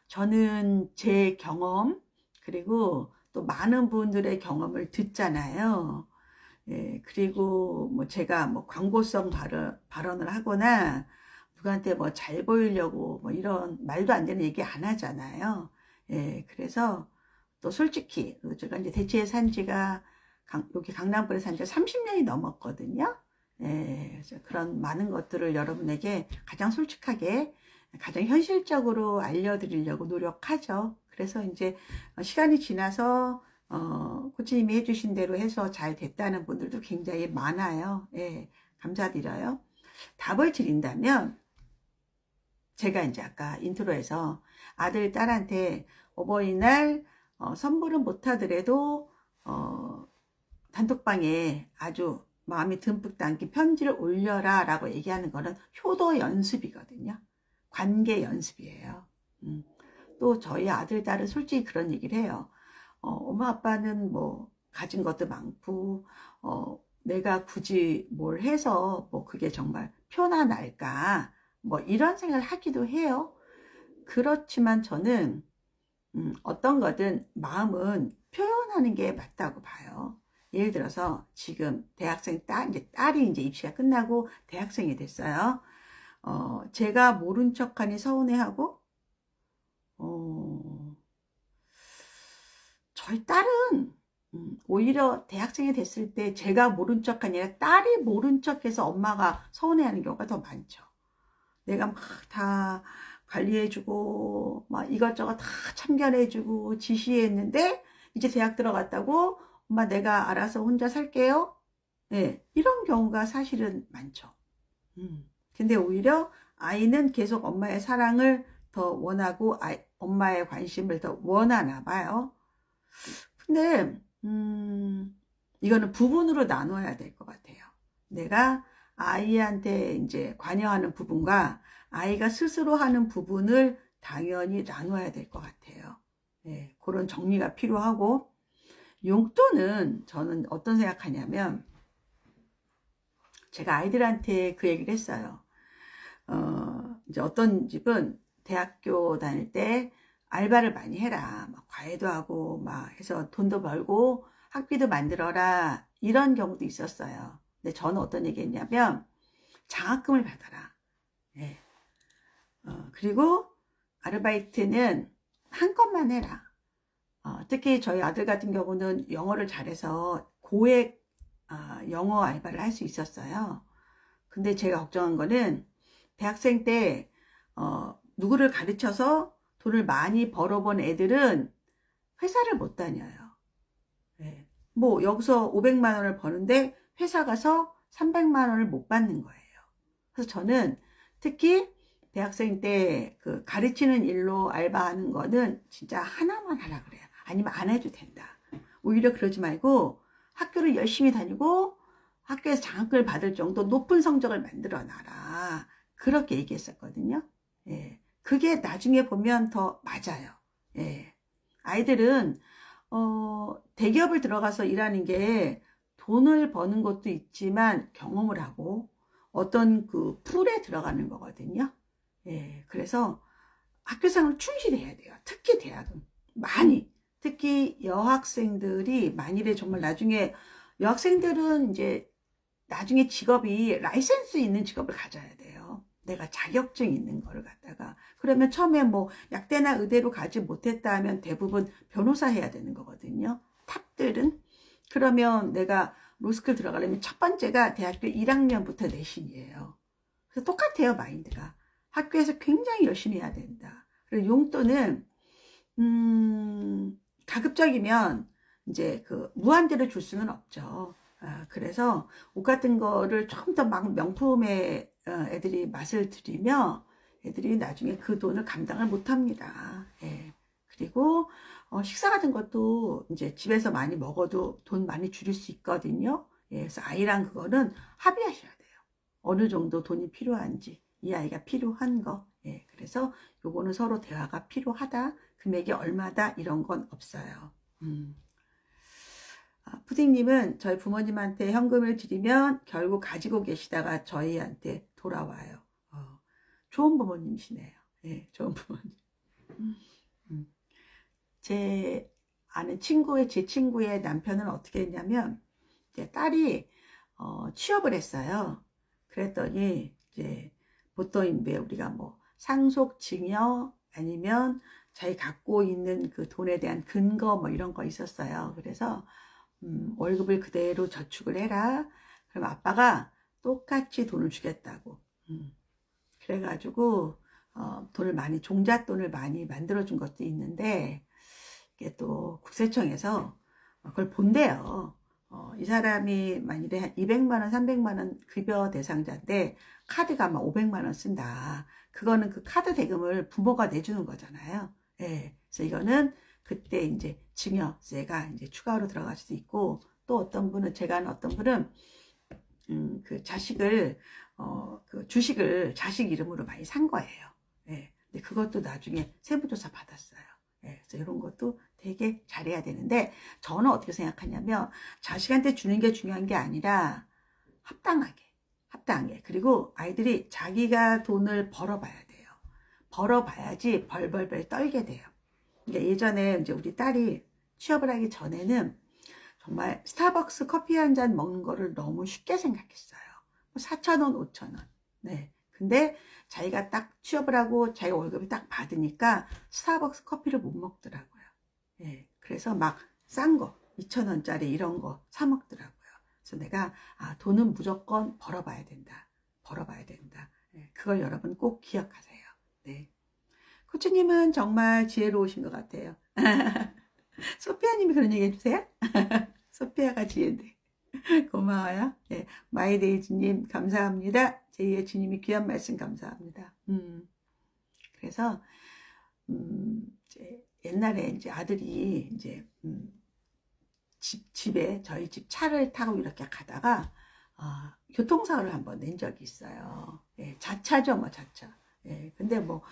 저는 제 경험, 그리고 또 많은 분들의 경험을 듣잖아요. 예, 그리고 뭐 제가 뭐 광고성 발언을 하거나 누구한테 뭐 잘 보이려고 뭐 이런 말도 안 되는 얘기 안 하잖아요. 예, 그래서 또 솔직히 제가 이제 대치에 산 지가 여기 강남구에 산 지가 30년이 넘었거든요. 예, 그래서 그런 많은 것들을 여러분에게 가장 솔직하게 가장 현실적으로 알려드리려고 노력하죠. 그래서 이제 시간이 지나서 코치님이 해주신 대로 해서 잘 됐다는 분들도 굉장히 많아요. 예, 감사드려요. 답을 드린다면 제가 이제 아까 인트로에서 아들, 딸한테 어버이날 선물은 못하더라도 단톡방에 아주 마음이 듬뿍 담긴 편지를 올려라 라고 얘기하는 거는 효도 연습이거든요. 관계 연습이에요. 또 저희 아들, 딸은 솔직히 그런 얘기를 해요. 엄마, 아빠는 뭐 가진 것도 많고 내가 굳이 뭘 해서 뭐 그게 정말 표나 날까 뭐 이런 생각을 하기도 해요. 그렇지만 저는 어떤 거든 마음은 표현하는 게 맞다고 봐요. 예를 들어서 지금 대학생 딸이 이제 입시가 끝나고 대학생이 됐어요. 제가 모른 척하니 서운해하고 저희 딸은 오히려 대학생이 됐을 때 제가 모른 척 아니라 딸이 모른 척해서 엄마가 서운해하는 경우가 더 많죠. 내가 막 다 관리해주고 막 이것저것 다 참견해주고 지시했는데 이제 대학 들어갔다고 엄마 내가 알아서 혼자 살게요. 네, 이런 경우가 사실은 많죠. 근데 오히려 아이는 계속 엄마의 사랑을 더 원하고 엄마의 관심을 더 원하나 봐요. 근데 이거는 부분으로 나눠야 될 것 같아요. 내가 아이한테 이제 관여하는 부분과 아이가 스스로 하는 부분을 당연히 나눠야 될 것 같아요. 네, 그런 정리가 필요하고 용돈은 저는 어떤 생각하냐면 제가 아이들한테 그 얘기를 했어요. 이제 어떤 집은 대학교 다닐 때 알바를 많이 해라. 막 과외도 하고 막 해서 돈도 벌고 학비도 만들어라. 이런 경우도 있었어요. 근데 저는 어떤 얘기 했냐면 장학금을 받아라. 네. 그리고 아르바이트는 한 건만 해라. 특히 저희 아들 같은 경우는 영어를 잘해서 고액 영어 알바를 할 수 있었어요. 근데 제가 걱정한 거는 대학생 때 누구를 가르쳐서 돈을 많이 벌어본 애들은 회사를 못 다녀요. 네. 뭐 여기서 500만 원을 버는데 회사 가서 300만 원을 못 받는 거예요. 그래서 저는 특히 대학생 때 그 가르치는 일로 알바하는 거는 진짜 하나만 하라 그래요. 아니면 안 해도 된다. 오히려 그러지 말고 학교를 열심히 다니고 학교에서 장학금을 받을 정도 높은 성적을 만들어 놔라. 그렇게 얘기했었거든요. 예. 그게 나중에 보면 더 맞아요. 예. 아이들은 대기업을 들어가서 일하는 게 돈을 버는 것도 있지만 경험을 하고 어떤 그 풀에 들어가는 거거든요. 예. 그래서 학교생활 충실히 해야 돼요. 특히 대학은 많이. 특히 여학생들이 만일에 정말 나중에 여학생들은 이제 나중에 직업이 라이센스 있는 직업을 가져야 돼요. 내가 자격증 있는 거를 갖다가. 그러면 처음에 뭐 약대나 의대로 가지 못했다 하면 대부분 변호사 해야 되는 거거든요. 탑들은. 그러면 내가 로스쿨 들어가려면 첫 번째가 대학교 1학년부터 내신이에요. 그래서 똑같아요, 마인드가. 학교에서 굉장히 열심히 해야 된다. 그리고 용돈은 가급적이면 이제 그 무한대로 줄 수는 없죠. 그래서 옷 같은 거를 좀 더 막 명품의 애들이 맛을 들이며 애들이 나중에 그 돈을 감당을 못 합니다. 예. 그리고 식사 같은 것도 이제 집에서 많이 먹어도 돈 많이 줄일 수 있거든요. 예. 그래서 아이랑 그거는 합의하셔야 돼요. 어느 정도 돈이 필요한지, 이 아이가 필요한 거. 예. 그래서 요거는 서로 대화가 필요하다. 금액이 얼마다 이런 건 없어요. 푸딩님은 저희 부모님한테 현금을 드리면 결국 가지고 계시다가 저희한테 돌아와요. 좋은 부모님이시네요. 예, 좋은 부모님. 제 아는 제 친구의 남편은 어떻게 했냐면, 제 딸이 취업을 했어요. 그랬더니 이제 보통 이제 우리가 뭐 상속, 증여 아니면 자기 갖고 있는 그 돈에 대한 근거 뭐 이런 거 있었어요. 그래서 월급을 그대로 저축을 해라. 그럼 아빠가 똑같이 돈을 주겠다고. 그래가지고 돈을 많이, 종잣돈을 많이 만들어준 것도 있는데, 이게 또 국세청에서 그걸 본대요. 이 사람이 만일에 한 200만 원, 300만 원 급여 대상자인데 카드가 막 500만 원 쓴다. 그거는 그 카드 대금을 부모가 내주는 거잖아요. 예. 그래서 이거는 그때 이제 증여세가 이제 추가로 들어갈 수도 있고, 또 어떤 분은, 제가 아는 어떤 분은 그 자식을 그 주식을 자식 이름으로 많이 산 거예요. 예. 근데 그것도 나중에 세무조사 받았어요. 예. 그래서 이런 것도 되게 잘해야 되는데, 저는 어떻게 생각하냐면 자식한테 주는 게 중요한 게 아니라 합당하게, 그리고 아이들이 자기가 돈을 벌어봐야 돼요. 벌어봐야지 벌벌벌 떨게 돼요. 그러니까 예전에 이제 우리 딸이 취업을 하기 전에는 정말 스타벅스 커피 한 잔 먹는 거를 너무 쉽게 생각했어요. 4,000원, 5,000원. 네. 근데 자기가 딱 취업을 하고 자기 월급이 딱 받으니까 스타벅스 커피를 못 먹더라고요. 예. 그래서 막 싼 거, 2,000원짜리 이런 거 사 먹더라고요. 그래서 내가, 돈은 무조건 벌어봐야 된다. 벌어봐야 된다. 예. 그걸 여러분 꼭 기억하세요. 네. 코치님은 정말 지혜로우신 것 같아요. 소피아님이 그런 얘기 해주세요. 소피아가 지혜인데. 고마워요. 네. 마이데이즈님 감사합니다. 제2의 주님이 귀한 말씀 감사합니다. 그래서 이제 옛날에 이제 아들이 이제 집에 저희 집 차를 타고 이렇게 가다가 교통사고를 한번 낸 적이 있어요. 예, 자차죠, 뭐 자차. 예, 근데 뭐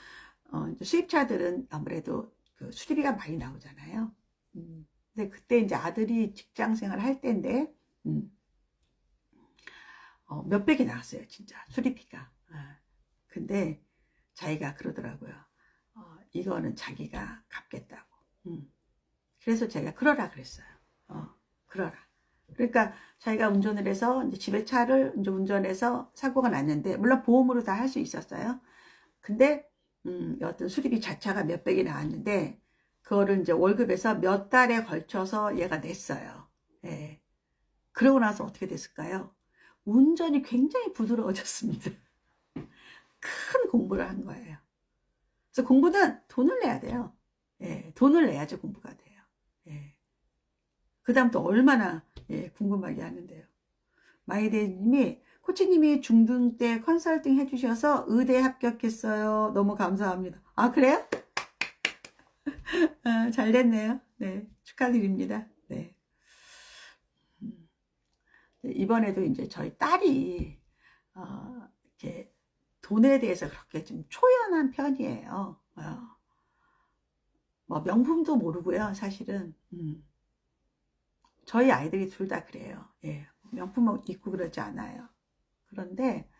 수입차들은 아무래도 그 수리비가 많이 나오잖아요. 근데 그때 이제 아들이 직장 생활을 할 때인데 몇백이 나왔어요, 진짜 수리비가. 근데 자기가 그러더라고요. 이거는 자기가 갚겠다고. 그래서 제가 그러라 그랬어요. 그러라. 그러니까 자기가 운전을 해서 이제 집에 차를 이제 운전해서 사고가 났는데, 물론 보험으로 다 할 수 있었어요. 근데 어떤 수리비 자차가 몇백이 나왔는데 그거를 이제 월급에서 몇 달에 걸쳐서 얘가 냈어요. 예. 그러고 나서 어떻게 됐을까요? 운전이 굉장히 부드러워졌습니다. 큰 공부를 한 거예요. 그래서 공부는 돈을 내야 돼요. 예, 돈을 내야지 공부가 돼요. 예. 그 다음 또 얼마나 궁금하게 하는데요. 마이데이님이 코치님이 중등 때 컨설팅 해주셔서 의대 합격했어요. 너무 감사합니다. 그래요? 잘 됐네요. 네, 축하드립니다. 네. 이번에도 이제 저희 딸이 이렇게 돈에 대해서 그렇게 좀 초연한 편이에요. 뭐 명품도 모르고요, 사실은. 저희 아이들이 둘 다 그래요. 예, 명품 입고 그러지 않아요. 그런데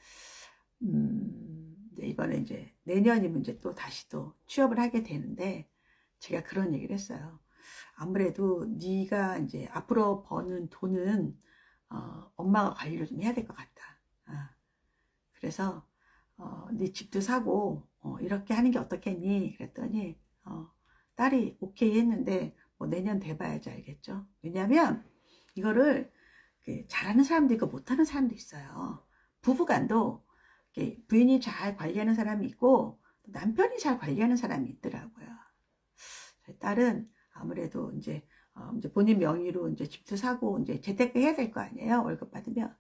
이번에 이제 내년이면 이제 또 다시 또 취업을 하게 되는데, 제가 그런 얘기를 했어요. 아무래도 네가 이제 앞으로 버는 돈은 엄마가 관리를 좀 해야 될 것 같다. 그래서 네 집도 사고 이렇게 하는 게 어떻겠니? 그랬더니 딸이 오케이 했는데 뭐 내년 돼봐야지 알겠죠. 왜냐하면 이거를 잘하는 사람도 있고 못하는 사람도 있어요. 부부간도 부인이 잘 관리하는 사람이 있고 남편이 잘 관리하는 사람이 있더라고요. 딸은 아무래도 이제 본인 명의로 이제 집도 사고 이제 재테크 해야 될 거 아니에요. 월급 받으면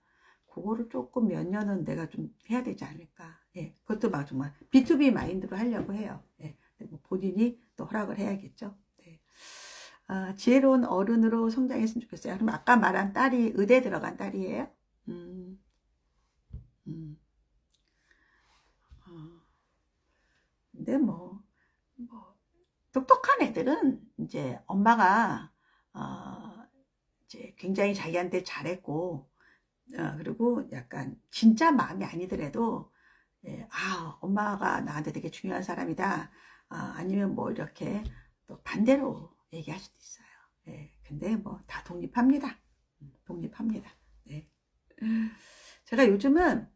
그거를 조금 몇 년은 내가 좀 해야 되지 않을까. 예, 그것도 막 정말 B2B 마인드로 하려고 해요. 예, 뭐 본인이 또 허락을 해야겠죠. 네. 지혜로운 어른으로 성장했으면 좋겠어요. 그럼 아까 말한 딸이 의대 들어간 딸이에요? 근데 뭐 똑똑한 애들은 이제 엄마가 이제 굉장히 자기한테 잘했고, 그리고 약간 진짜 마음이 아니더라도 엄마가 나한테 되게 중요한 사람이다. 아니면 뭐 이렇게 또 반대로 얘기할 수도 있어요. 예, 근데 뭐 다 독립합니다. 독립합니다. 네. 제가 요즘은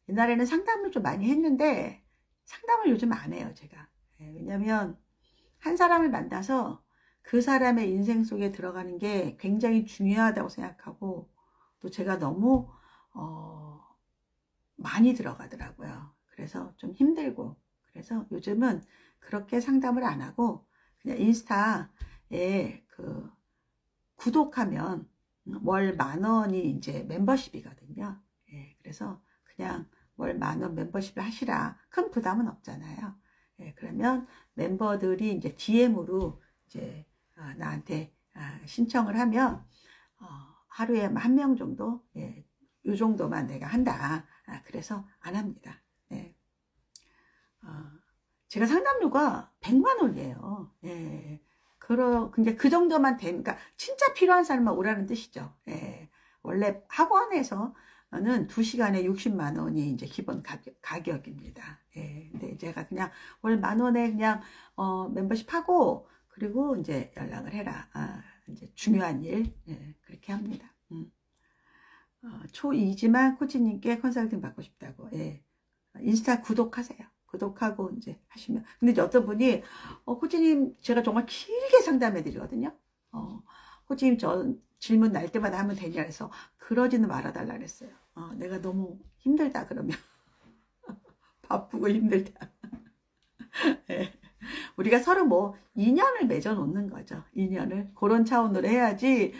옛날에는 상담을 좀 많이 했는데 상담을 요즘 안 해요, 제가. 예, 왜냐면 한 사람을 만나서 그 사람의 인생 속에 들어가는 게 굉장히 중요하다고 생각하고, 또 제가 너무 많이 들어가더라고요. 그래서 좀 힘들고, 그래서 요즘은 그렇게 상담을 안 하고 그냥 인스타에 그 구독하면 월 10,000원이 이제 멤버십이거든요. 예, 그래서 그냥 월 10,000원 멤버십을 하시라. 큰 부담은 없잖아요. 예, 그러면 멤버들이 이제 DM으로 이제 나한테 신청을 하면 하루에 1명 정도, 예, 요 정도만 내가 한다. 그래서 안 합니다. 예. 제가 상담료가 100만 원이에요. 예. 근데 그 정도만 되면, 그러니까 진짜 필요한 사람만 오라는 뜻이죠. 예. 원래 학원에서는 2시간에 60만 원이 이제 기본 가격입니다. 예. 근데 제가 그냥 월 10,000원에 그냥, 멤버십 하고, 그리고 이제 연락을 해라. 이제 중요한 일. 예. 그렇게 합니다. 초2지만 코치님께 컨설팅 받고 싶다고. 예. 인스타 구독하세요. 구독하고 이제 하시면. 근데 이제 어떤 분이, 코치님, 제가 정말 길게 상담해 드리거든요. 코치님, 저 질문 날 때마다 하면 되냐 해서, 그러지는 말아달라 그랬어요. 내가 너무 힘들다, 그러면. 바쁘고 힘들다. 네. 우리가 서로 뭐, 인연을 맺어 놓는 거죠. 인연을. 그런 차원으로 해야지,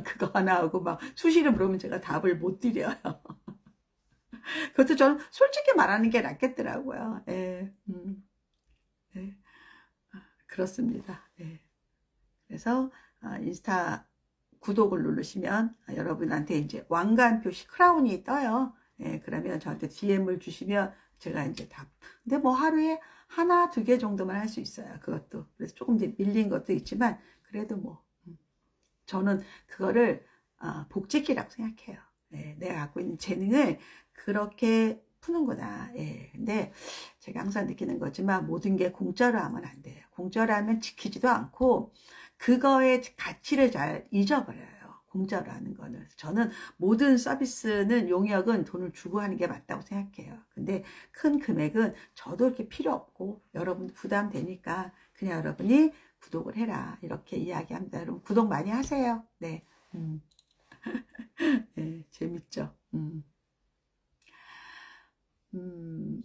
그거 하나 하고 막, 수시로 물으면 제가 답을 못 드려요. 그것도 저는 솔직히 말하는 게 낫겠더라고요. 예, 예, 그렇습니다. 예. 그래서 인스타 구독을 누르시면 여러분한테 이제 왕관 표시 크라운이 떠요. 예, 그러면 저한테 DM을 주시면 제가 이제 답. 근데 뭐 하루에 하나, 2개 정도만 할 수 있어요. 그것도. 그래서 조금 이제 밀린 것도 있지만 그래도 뭐 저는 그거를 복직이라고 생각해요. 예, 내가 갖고 있는 재능을 그렇게 푸는구나. 예, 근데 제가 항상 느끼는 거지만 모든 게 공짜로 하면 안 돼요. 공짜로 하면 지키지도 않고 그거의 가치를 잘 잊어버려요. 공짜로 하는 거는. 저는 모든 서비스는 용역은 돈을 주고 하는 게 맞다고 생각해요. 근데 큰 금액은 저도 이렇게 필요 없고 여러분 부담되니까 그냥 여러분이 구독을 해라. 이렇게 이야기합니다. 여러분 구독 많이 하세요. 네. 네, 재밌죠.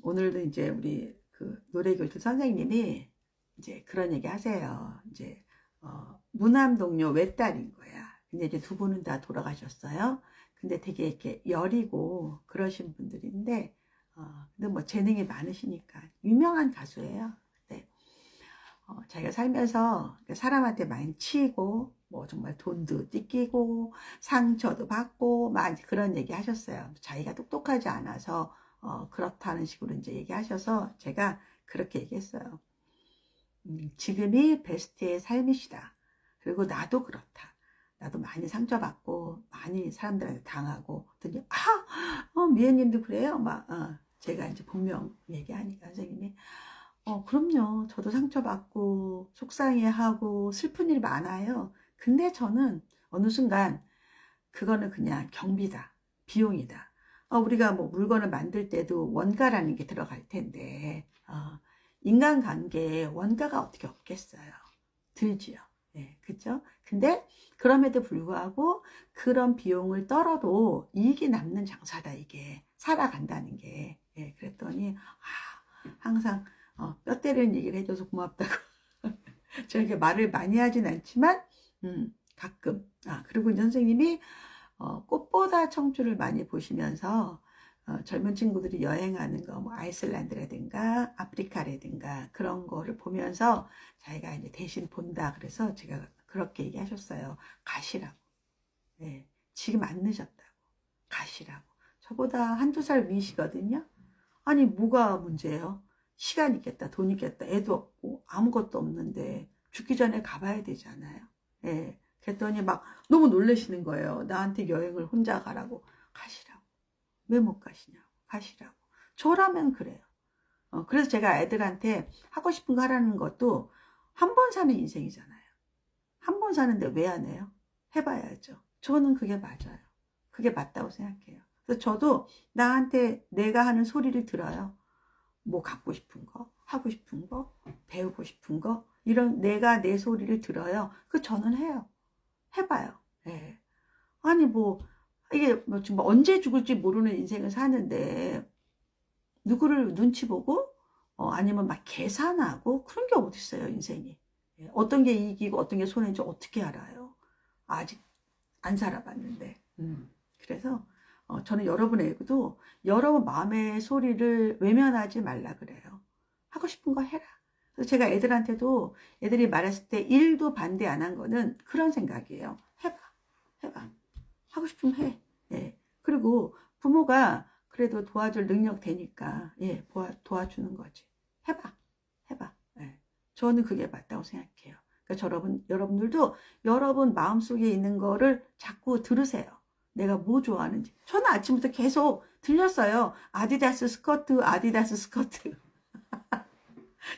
오늘도 이제 우리 그 노래교실 선생님이 이제 그런 얘기 하세요. 이제, 무남 동료 외딸인 거야. 근데 이제 두 분은 다 돌아가셨어요. 근데 되게 이렇게 여리고 그러신 분들인데, 근데 뭐 재능이 많으시니까. 유명한 가수예요. 네. 자기가 살면서 사람한테 많이 치이고, 뭐 정말 돈도 뜯기고, 상처도 받고, 막 그런 얘기 하셨어요. 자기가 똑똑하지 않아서, 그렇다는 식으로 이제 얘기하셔서 제가 그렇게 얘기했어요. 지금이 베스트의 삶이시다. 그리고 나도 그렇다. 나도 많이 상처받고, 많이 사람들한테 당하고, 그랬더니, 미애님도 그래요? 막, 제가 이제 본명 얘기하니까 선생님이, 그럼요. 저도 상처받고, 속상해하고, 슬픈 일 많아요. 근데 저는 어느 순간, 그거는 그냥 경비다. 비용이다. 우리가 뭐 물건을 만들 때도 원가라는 게 들어갈 텐데, 인간관계에 원가가 어떻게 없겠어요? 들지요. 네, 그죠? 근데 그럼에도 불구하고 그런 비용을 떨어도 이익이 남는 장사다, 이게. 살아간다는 게. 예, 그랬더니, 항상 뼈 때리는 얘기를 해줘서 고맙다고. 제가 이렇게 말을 많이 하진 않지만, 가끔. 그리고 이제 선생님이 꽃보다 청주를 많이 보시면서 젊은 친구들이 여행하는 거, 뭐 아이슬란드라든가 아프리카라든가 그런 거를 보면서 자기가 이제 대신 본다. 그래서 제가 그렇게 얘기하셨어요. 가시라고. 네, 지금 안 늦었다고. 가시라고. 저보다 한두 살 위시거든요. 아니, 뭐가 문제예요? 시간 있겠다, 돈 있겠다, 애도 없고 아무것도 없는데 죽기 전에 가봐야 되잖아요. 예. 그랬더니 막 너무 놀라시는 거예요. 나한테 여행을 혼자 가라고. 가시라고. 왜 못 가시냐고. 가시라고. 저라면 그래요. 그래서 제가 애들한테 하고 싶은 거 하라는 것도 한 번 사는 인생이잖아요. 한 번 사는데 왜 안 해요? 해봐야죠. 저는 그게 맞아요. 그게 맞다고 생각해요. 그래서 저도 나한테 내가 하는 소리를 들어요. 뭐 갖고 싶은 거, 하고 싶은 거, 배우고 싶은 거, 이런 내가 내 소리를 들어요. 그 저는 해요. 해봐요. 예. 아니 뭐 이게 뭐 정말 언제 죽을지 모르는 인생을 사는데 누구를 눈치 보고 아니면 막 계산하고 그런 게 어디 있어요, 인생이. 예. 어떤 게 이익이고 어떤 게 손해인지 어떻게 알아요? 아직 안 살아봤는데. 그래서 저는 여러분에게도 여러분 마음의 소리를 외면하지 말라 그래요. 하고 싶은 거 해라. 그래서 제가 애들한테도 애들이 말했을 때 1도 반대 안 한 거는 그런 생각이에요. 해봐. 해봐. 하고 싶으면 해. 예. 그리고 부모가 그래도 도와줄 능력 되니까 예, 도와주는 거지. 해봐. 해봐. 예. 저는 그게 맞다고 생각해요. 그러니까 여러분들도 여러분 마음속에 있는 거를 자꾸 들으세요. 내가 뭐 좋아하는지. 저는 아침부터 계속 들렸어요. 아디다스 스커트, 아디다스 스커트.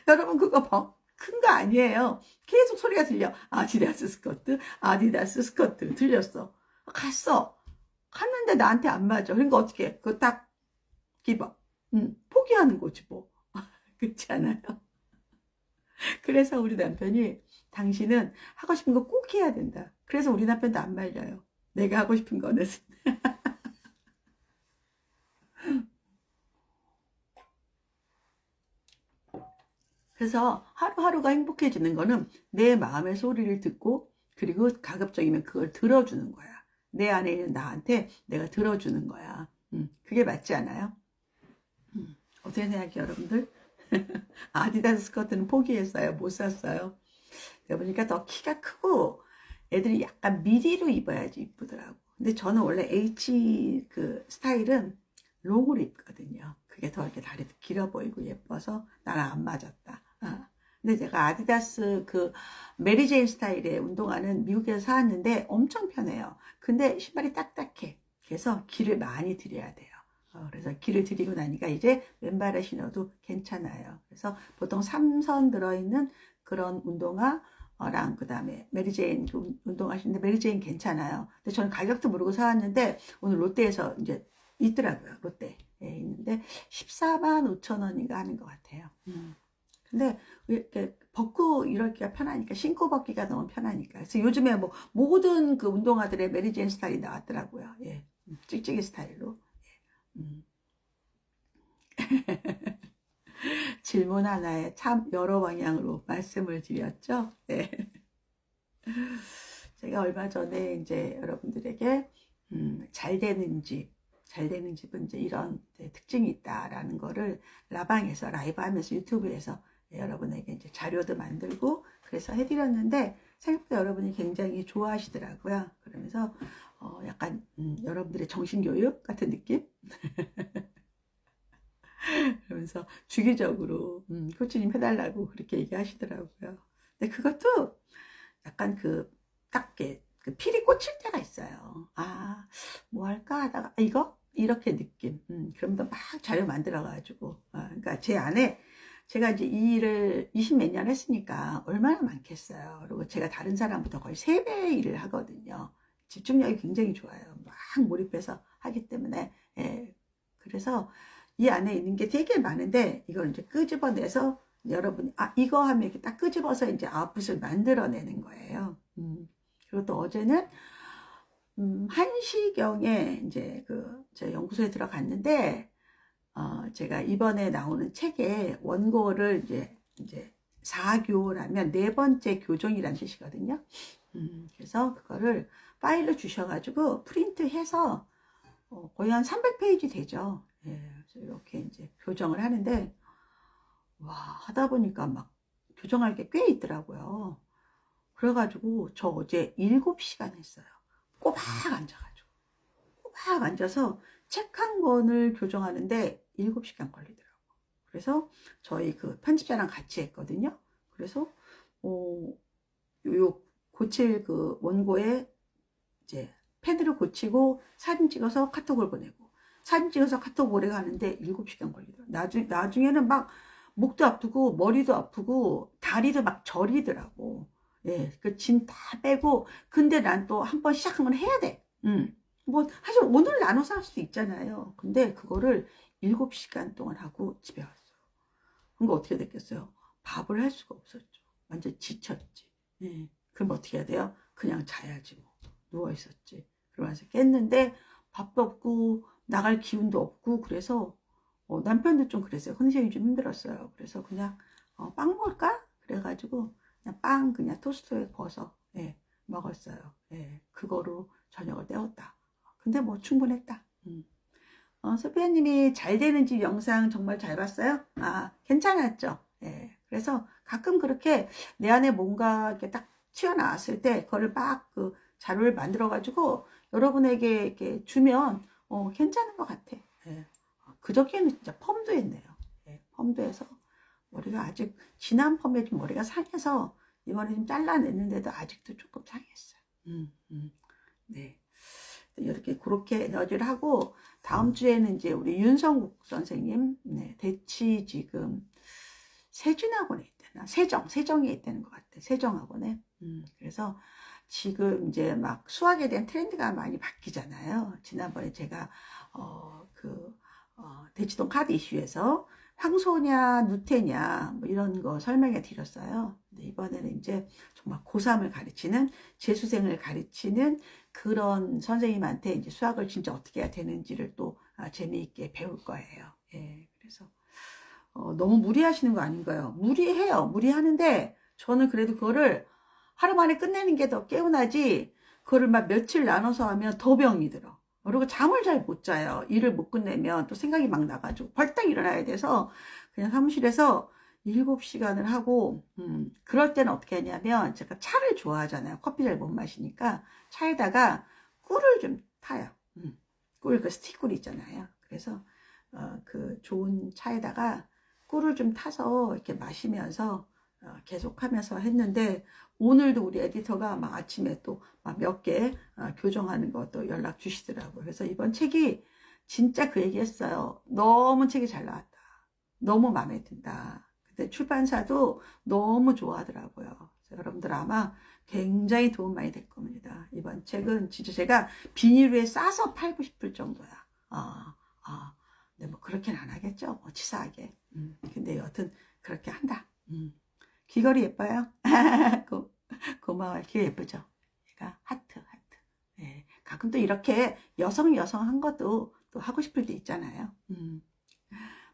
여러분 그거 큰 거 아니에요. 계속 소리가 들려. 아디다스 스커트, 아디다스 스커트 들렸어. 갔는데 나한테 안 맞아. 그러니까 어떻게 해? 그거 딱 기버. 포기하는 거지 뭐. 그렇지 않아요? 그래서 우리 남편이 당신은 하고 싶은 거 꼭 해야 된다. 그래서 우리 남편도 안 말려요. 내가 하고 싶은 거는. 그래서 하루하루가 행복해지는 거는 내 마음의 소리를 듣고 그리고 가급적이면 그걸 들어주는 거야. 내 안에 있는 나한테 내가 들어주는 거야. 그게 맞지 않아요? 어떻게 생각해요, 여러분들? 아디다스 스커트는 포기했어요. 못 샀어요. 내가 보니까 더 키가 크고 애들이 약간 미리로 입어야지 이쁘더라고. 근데 저는 원래 H 그 스타일은 롱으로 입거든요. 그게 더 이렇게 다리도 길어 보이고 예뻐서 나랑 안 맞았다. 근데 제가 아디다스 그 메리제인 스타일의 운동화는 미국에서 사왔는데 엄청 편해요. 근데 신발이 딱딱해. 그래서 길을 많이 들여야 돼요. 그래서 길을 들이고 나니까 이제 왼발에 신어도 괜찮아요. 그래서 보통 3선 들어있는 그런 운동화랑 그 다음에 메리제인 운동화 신는데 메리제인 괜찮아요. 근데 저는 가격도 모르고 사왔는데 오늘 롯데에서 이제 있더라고요. 롯데에 있는데 14만 5천 원인가 하는 것 같아요. 근데 이렇게 벗고 이렇기가 편하니까 신고 벗기가 너무 편하니까. 그래서 요즘에 뭐 모든 그 운동화들의 메리제인 스타일이 나왔더라고요. 예, 찍찍이 스타일로. 음. 질문 하나에 참 여러 방향으로 말씀을 드렸죠. 네. 제가 얼마 전에 이제 여러분들에게 잘 되는 집은 이제 이런 특징이 있다라는 거를 라방에서 라이브 하면서 유튜브에서 여러분에게 이제 자료도 만들고 그래서 해드렸는데 생각보다 여러분이 굉장히 좋아하시더라고요. 그러면서 약간 여러분들의 정신교육 같은 느낌? 그러면서 주기적으로 코치님 해달라고 그렇게 얘기하시더라고요. 근데 그것도 약간 딱 그 필이 꽂힐 때가 있어요. 뭐 할까 하다가 이거? 이렇게 느낌. 그러면서 막 자료 만들어가지고 그러니까 제 안에 제가 이제 이 일을 20 몇 년 했으니까 얼마나 많겠어요. 그리고 제가 다른 사람보다 거의 3배 일을 하거든요. 집중력이 굉장히 좋아요. 막 몰입해서 하기 때문에 예. 그래서 이 안에 있는 게 되게 많은데 이걸 이제 끄집어내서 여러분이 이거 하면 이렇게 딱 끄집어서 이제 아웃풋을 만들어내는 거예요. 그리고 또 어제는 1시경에 이제 제 연구소에 들어갔는데 제가 이번에 나오는 책의 원고를 이제 4교라면 네 번째 교정이라는 뜻이거든요. 그래서 그거를 파일로 주셔가지고 프린트해서 거의 한 300페이지 되죠. 예, 그래서 이렇게 이제 교정을 하는데 와 하다 보니까 막 교정할 게 꽤 있더라고요. 그래가지고 저 어제 7시간 했어요. 꼬박 앉아가지고 꼬박 앉아서 책 한 권을 교정하는데 7시간 걸리더라고요. 그래서 저희 그 편집자랑 같이 했거든요. 그래서 요 고칠 그 원고에 이제 패드를 고치고 사진 찍어서 카톡을 보내고 사진 찍어서 카톡 보내가는데 7시간 걸리더라고요. 나중에는 막 목도 아프고 머리도 아프고 다리도 막 저리더라고. 예, 그 짐 다 빼고 근데 난 또 한 번 시작한 건 해야 돼. 뭐 사실 오늘 나눠서 할 수 있잖아요. 근데 그거를 7시간 동안 하고 집에 왔어요. 그러니까 어떻게 됐겠어요? 밥을 할 수가 없었죠. 완전 지쳤지. 예. 그럼 어떻게 해야 돼요? 그냥 자야지 뭐. 누워 있었지. 그러면서 깼는데 밥도 없고 나갈 기운도 없고 그래서 남편도 좀 그랬어요. 컨디션이 좀 힘들었어요. 그래서 그냥 빵 먹을까? 그래가지고 그냥 빵 그냥 토스트에 구워서 예, 먹었어요. 예, 그거로 저녁을 때웠다. 근데 뭐 충분했다. 소피아님이 잘 되는 집 영상 정말 잘 봤어요? 아, 괜찮았죠? 예. 그래서 가끔 그렇게 내 안에 뭔가 이렇게 딱 튀어나왔을 때, 그거를 막 그 자료를 만들어가지고 여러분에게 이렇게 주면, 괜찮은 것 같아. 예. 그저께는 진짜 펌도 했네요. 예. 펌도 해서 머리가 아직, 지난 펌에 좀 머리가 상해서 이번에 좀 잘라냈는데도 아직도 조금 상했어요. 네. 이렇게 그렇게 에너지를 하고 다음 주에는 이제 우리 윤성국 선생님 네, 대치 지금 세진학원에 있대나 세정에 있다는 것 같아. 세정학원에. 그래서 지금 이제 막 수학에 대한 트렌드가 많이 바뀌잖아요. 지난번에 제가 대치동 카드 이슈에서 황소냐 누태냐 뭐 이런 거 설명해 드렸어요. 근데 이번에는 이제 정말 고3을 가르치는 재수생을 가르치는 그런 선생님한테 이제 수학을 진짜 어떻게 해야 되는지를 또 재미있게 배울 거예요. 예, 그래서 너무 무리하시는 거 아닌가요? 무리해요. 무리하는데 저는 그래도 그거를 하루 만에 끝내는 게 더 개운하지 그거를 막 며칠 나눠서 하면 더 병이 들어. 그리고 잠을 잘 못 자요. 일을 못 끝내면 또 생각이 막 나가지고 벌떡 일어나야 돼서 그냥 사무실에서 7시간을 하고 그럴 때는 어떻게 하냐면 제가 차를 좋아하잖아요. 커피 잘 못 마시니까 차에다가 꿀을 좀 타요. 꿀, 그 스틱꿀 있잖아요. 그래서 그 좋은 차에다가 꿀을 좀 타서 이렇게 마시면서 계속 하면서 했는데 오늘도 우리 에디터가 막 아침에 또 막 몇 개 교정하는 것도 연락 주시더라고요. 그래서 이번 책이 진짜 그 얘기 했어요. 너무 책이 잘 나왔다. 너무 마음에 든다. 근데 출판사도 너무 좋아하더라고요. 여러분들 아마 굉장히 도움 많이 될 겁니다. 이번 책은 진짜 제가 비닐에 싸서 팔고 싶을 정도야. 근데 뭐 그렇게는 안 하겠죠. 뭐 치사하게. 근데 여튼 그렇게 한다. 귀걸이 예뻐요? 고마워요. 귀 예쁘죠? 얘가 하트. 예. 가끔 또 이렇게 여성 한 것도 또 하고 싶을 때 있잖아요.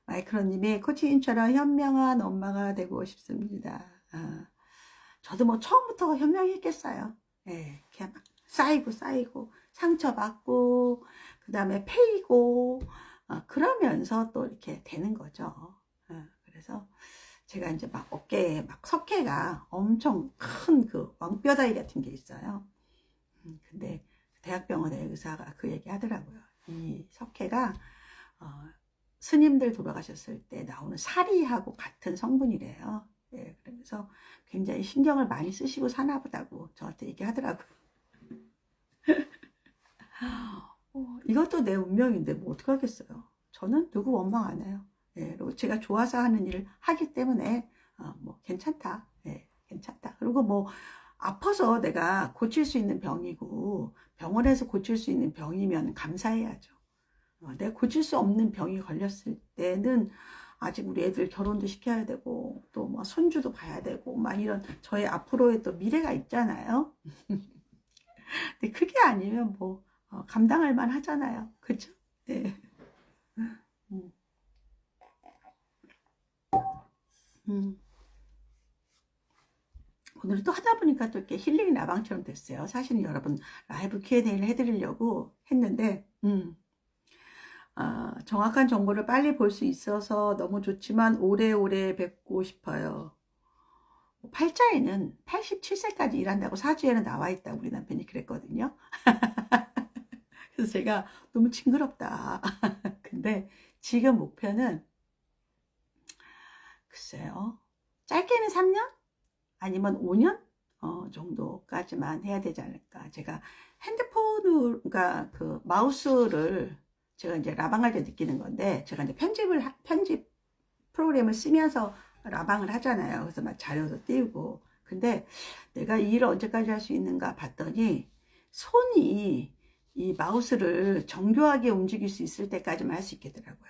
마이크로님이 코치님처럼 현명한 엄마가 되고 싶습니다. 저도 뭐 처음부터 현명했겠어요. 예, 그냥 막 쌓이고 상처받고 그 다음에 패이고 그러면서 또 이렇게 되는 거죠. 그래서 제가 이제 막 어깨에 막 석회가 엄청 큰 그 왕뼈다리 같은 게 있어요. 근데 대학병원의 의사가 그 얘기 하더라고요. 이 석회가 스님들 돌아가셨을 때 나오는 사리하고 같은 성분이래요. 예, 그러면서 굉장히 신경을 많이 쓰시고 사나 보다고 저한테 얘기하더라고요. 이것도 내 운명인데 뭐 어떡하겠어요. 저는 누구 원망 안 해요. 예, 그리고 제가 좋아서 하는 일을 하기 때문에 뭐 괜찮다. 예, 괜찮다. 그리고 뭐 아파서 내가 고칠 수 있는 병이고 병원에서 고칠 수 있는 병이면 감사해야죠. 내가 고칠 수 없는 병이 걸렸을 때는 아직 우리 애들 결혼도 시켜야 되고 또 뭐 손주도 봐야 되고 막 이런 저의 앞으로의 또 미래가 있잖아요. 근데 그게 아니면 뭐 감당할 만 하잖아요. 그죠? 네. 음. 음. 오늘 또 하다 보니까 또 이렇게 힐링 라방처럼 됐어요. 사실은 여러분 라이브 Q&A를 해드리려고 했는데 정확한 정보를 빨리 볼 수 있어서 너무 좋지만 오래오래 뵙고 싶어요. 팔자에는 87세까지 일한다고 사주에는 나와 있다고 우리 남편이 그랬거든요. 그래서 제가 너무 징그럽다. 근데 지금 목표는 글쎄요. 짧게는 3년? 아니면 5년? 정도까지만 해야 되지 않을까. 제가 핸드폰을, 그러니까 그 마우스를 제가 이제 라방할 때 느끼는 건데, 제가 이제 편집 프로그램을 쓰면서 라방을 하잖아요. 그래서 막 자료도 띄우고. 근데 내가 이 일을 언제까지 할 수 있는가 봤더니 손이 이 마우스를 정교하게 움직일 수 있을 때까지만 할 수 있겠더라고요.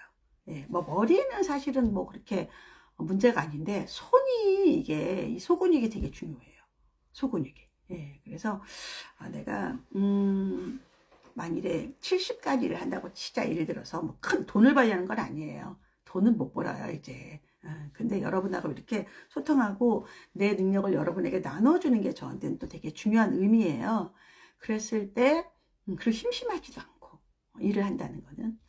예, 뭐 머리는 사실은 뭐 그렇게 문제가 아닌데 손이 이게 이 소근육이 되게 중요해요. 소근육이. 예, 그래서 내가 만일에 70까지 일을 한다고 진짜 예를 들어서 뭐 큰 돈을 벌려는 건 아니에요. 돈은 못 벌어요 이제. 근데 여러분하고 이렇게 소통하고 내 능력을 여러분에게 나눠주는 게 저한테는 또 되게 중요한 의미예요. 그랬을 때 그리고 심심하지도 않고 일을 한다는 거는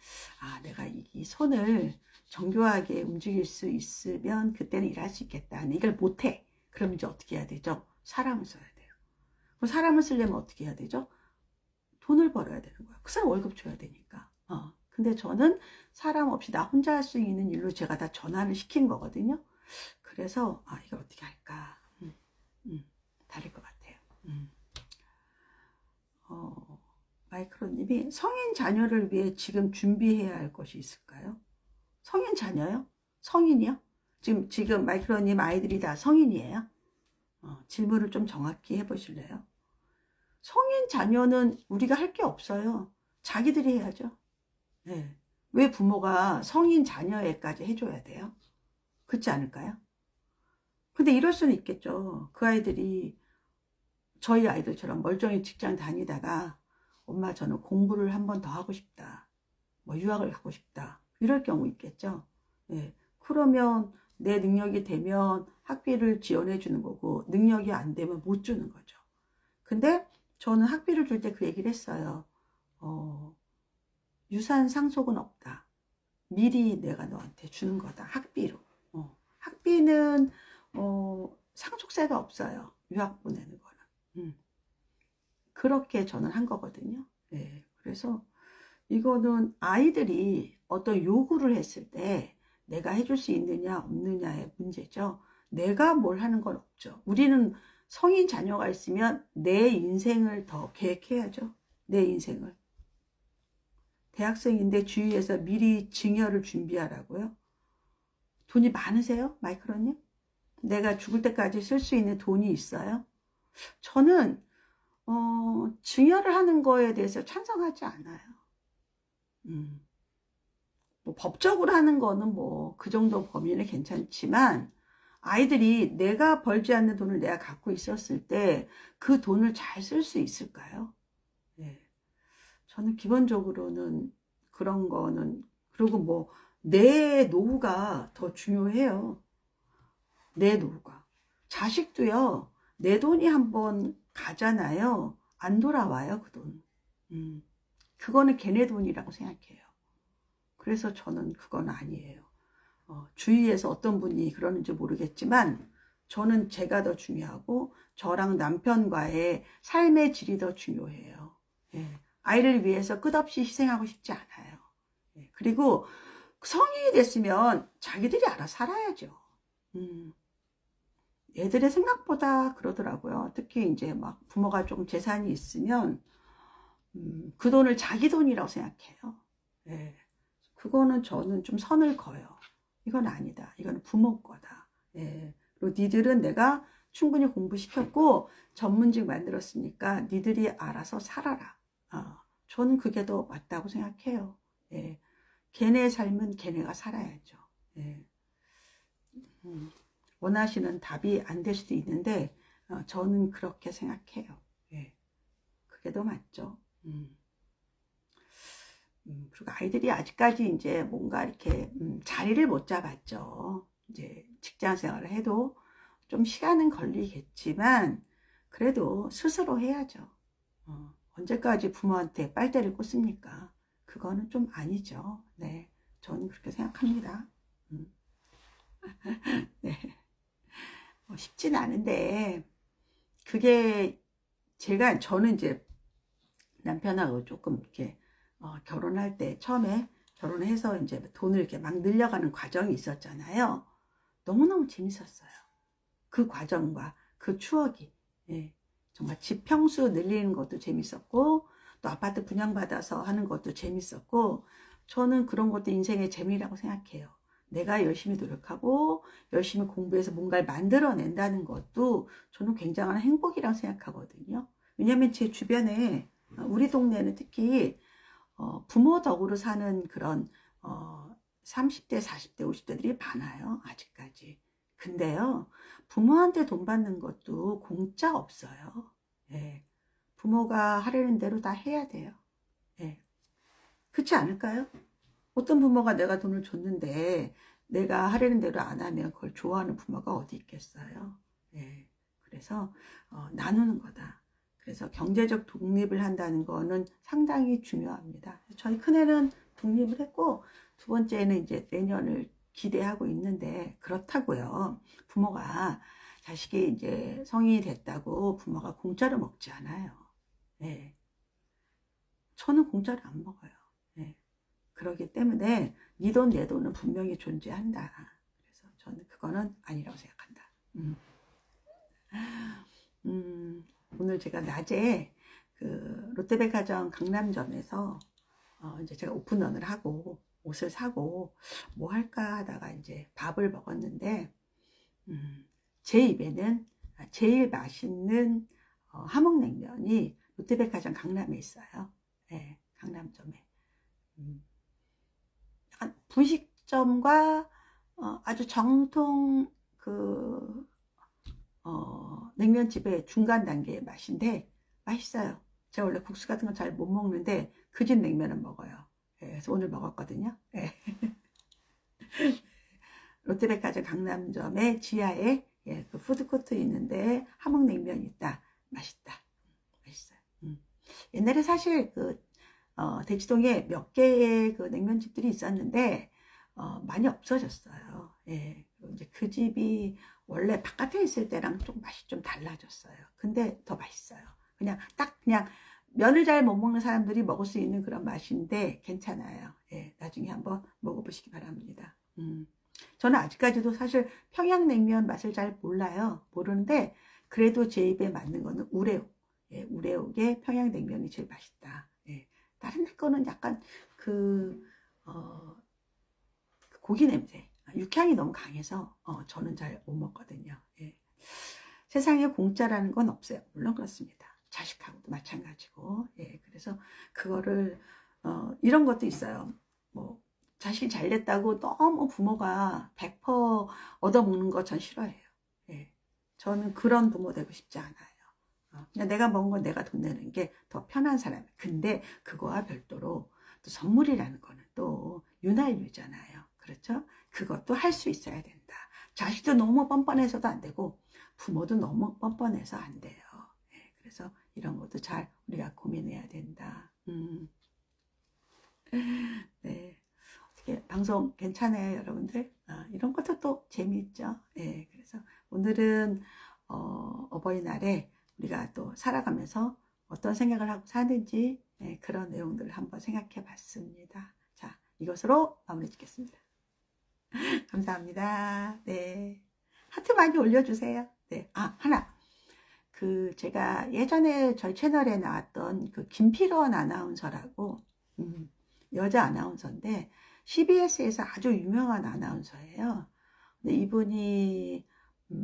내가 이 손을 정교하게 움직일 수 있으면 그때는 일할 수 있겠다. 근데 이걸 못해. 그럼 이제 어떻게 해야 되죠? 사람을 써야 돼요. 그럼 사람을 쓰려면 어떻게 해야 되죠? 돈을 벌어야 되는 거야. 그 사람 월급 줘야 되니까. 근데 저는 사람 없이 나 혼자 할 수 있는 일로 제가 다 전환을 시킨 거거든요. 그래서 이걸 어떻게 할까? 다를 것 같아요. 마이크로님이 성인 자녀를 위해 지금 준비해야 할 것이 있을까요? 성인 자녀요? 성인이요? 지금 마이크로님 아이들이 다 성인이에요? 질문을 좀 정확히 해보실래요? 성인 자녀는 우리가 할 게 없어요. 자기들이 해야죠. 네. 왜 부모가 성인 자녀에까지 해줘야 돼요? 그렇지 않을까요? 근데 이럴 수는 있겠죠. 그 아이들이 저희 아이들처럼 멀쩡히 직장 다니다가 엄마 저는 공부를 한 번 더 하고 싶다. 뭐 유학을 가고 싶다. 이럴 경우 있겠죠. 네. 그러면 내 능력이 되면 학비를 지원해 주는 거고 능력이 안 되면 못 주는 거죠. 근데 저는 학비를 줄 때 그 얘기를 했어요. 유산 상속은 없다. 미리 내가 너한테 주는 거다. 학비로. 학비는 상속세가 없어요. 유학 보내는 거는. 그렇게 저는 한 거거든요. 네. 그래서 이거는 아이들이 어떤 요구를 했을 때 내가 해줄 수 있느냐 없느냐의 문제죠. 내가 뭘 하는 건 없죠. 우리는 성인 자녀가 있으면 내 인생을 더 계획해야죠. 내 인생을. 대학생인데 주위에서 미리 증여를 준비하라고요? 돈이 많으세요? 마이크로님? 내가 죽을 때까지 쓸 수 있는 돈이 있어요? 저는 증여를 하는 거에 대해서 찬성하지 않아요. 뭐 법적으로 하는 거는 뭐 그 정도 범위는 괜찮지만 아이들이 내가 벌지 않는 돈을 내가 갖고 있었을 때 그 돈을 잘 쓸 수 있을까요? 네. 저는 기본적으로는 그런 거는 그리고 뭐 내 노후가 더 중요해요. 내 노후가. 자식도요. 내 돈이 한번 가잖아요. 안 돌아와요, 그 돈. 그거는 걔네 돈이라고 생각해요. 그래서 저는 그건 아니에요. 주위에서 어떤 분이 그러는지 모르겠지만 저는 제가 더 중요하고 저랑 남편과의 삶의 질이 더 중요해요. 예. 아이를 위해서 끝없이 희생하고 싶지 않아요. 예. 그리고 성인이 됐으면 자기들이 알아 살아야죠. 애들의 생각보다 그러더라고요. 특히 이제 막 부모가 좀 재산이 있으면 그 돈을 자기 돈이라고 생각해요. 예. 그거는 저는 좀 선을 그어요. 이건 아니다. 이건 부모 거다. 예. 그리고 니들은 내가 충분히 공부시켰고 전문직 만들었으니까 니들이 알아서 살아라. 저는 그게 더 맞다고 생각해요. 예. 걔네 삶은 걔네가 살아야죠. 예. 원하시는 답이 안 될 수도 있는데 저는 그렇게 생각해요. 예. 그게 더 맞죠. 그리고 아이들이 아직까지 이제 뭔가 이렇게 자리를 못 잡았죠. 이제 직장 생활을 해도 좀 시간은 걸리겠지만 그래도 스스로 해야죠. 언제까지 부모한테 빨대를 꽂습니까? 그거는 좀 아니죠. 네, 저는 그렇게 생각합니다. 네, 쉽진 않은데 그게 저는 이제 남편하고 조금 이렇게 결혼할 때 처음에 결혼해서 이제 돈을 이렇게 막 늘려가는 과정이 있었잖아요. 너무너무 재밌었어요. 그 과정과 그 추억이. 예. 정말 집 평수 늘리는 것도 재밌었고 또 아파트 분양받아서 하는 것도 재밌었고 저는 그런 것도 인생의 재미라고 생각해요. 내가 열심히 노력하고 열심히 공부해서 뭔가를 만들어낸다는 것도 저는 굉장한 행복이라고 생각하거든요. 왜냐하면 제 주변에 우리 동네는 특히 부모 덕으로 사는 그런 30대, 40대, 50대들이 많아요. 아직까지. 근데요, 부모한테 돈 받는 것도 공짜 없어요. 예. 부모가 하려는 대로 다 해야 돼요. 예. 그렇지 않을까요? 어떤 부모가 내가 돈을 줬는데 내가 하려는 대로 안 하면 그걸 좋아하는 부모가 어디 있겠어요? 예. 그래서 나누는 거다. 그래서 경제적 독립을 한다는 거는 상당히 중요합니다. 저희 큰애는 독립을 했고 두 번째는 이제 내년을 기대하고 있는데 그렇다고요. 부모가 자식이 이제 성인이 됐다고 부모가 공짜로 먹지 않아요. 예. 저는 공짜로 안 먹어요. 예. 그러기 때문에 네 돈 내 돈은 분명히 존재한다. 그래서 저는 그거는 아니라고 생각한다. 오늘 제가 낮에 그 롯데백화점 강남점에서 이제 제가 오픈런을 하고 옷을 사고 뭐 할까 하다가 이제 밥을 먹었는데 제 입에는 제일 맛있는 함흥냉면이 롯데백화점 강남에 있어요. 네, 강남점에. 약간 분식점과 아주 정통 그 냉면집의 중간 단계의 맛인데 맛있어요. 제가 원래 국수 같은 건 잘 못 먹는데 그 집 냉면은 먹어요. 예, 그래서 오늘 먹었거든요. 예. 롯데백화점 강남점의 지하에 예, 그 푸드코트 있는데 함흥냉면이 있다. 맛있다. 맛있어요. 옛날에 사실 그 대치동에 몇 개의 그 냉면집들이 있었는데 많이 없어졌어요. 예. 이제 그 집이 원래 바깥에 있을 때랑 좀 맛이 좀 달라졌어요. 근데 더 맛있어요. 그냥 면을 잘 못 먹는 사람들이 먹을 수 있는 그런 맛인데 괜찮아요. 예. 나중에 한번 먹어보시기 바랍니다. 저는 아직까지도 사실 평양냉면 맛을 잘 몰라요. 모르는데 그래도 제 입에 맞는 거는 우레옥. 예, 우레옥의 평양냉면이 제일 맛있다. 예. 다른 데 거는 약간 그 고기 냄새, 육향이 너무 강해서 저는 잘 못 먹거든요. 예. 세상에 공짜라는 건 없어요. 물론 그렇습니다. 자식하고도 마찬가지고. 예. 그래서 그거를 이런 것도 있어요. 뭐 자식이 잘 됐다고 너무 부모가 100% 얻어먹는 거 전 싫어해요. 예. 저는 그런 부모 되고 싶지 않아요. 그냥 내가 먹은 건 내가 돈 내는 게 더 편한 사람. 근데 그거와 별도로 또 선물이라는 거는 또 윤활유잖아요. 그렇죠? 그것도 할 수 있어야 된다. 자식도 너무 뻔뻔해서도 안 되고 부모도 너무 뻔뻔해서 안 돼요. 예, 그래서 이런 것도 잘 우리가 고민해야 된다. 네. 어떻게 방송 괜찮아요, 여러분들? 이런 것도 또 재미있죠. 예, 그래서 오늘은 어버이날에 우리가 또 살아가면서 어떤 생각을 하고 사는지 예, 그런 내용들을 한번 생각해 봤습니다. 자, 이것으로 마무리 짓겠습니다. 감사합니다. 네. 하트 많이 올려주세요. 네. 하나. 그, 제가 예전에 저희 채널에 나왔던 그 김필원 아나운서라고, 여자 아나운서인데, CBS에서 아주 유명한 아나운서예요. 근데 이분이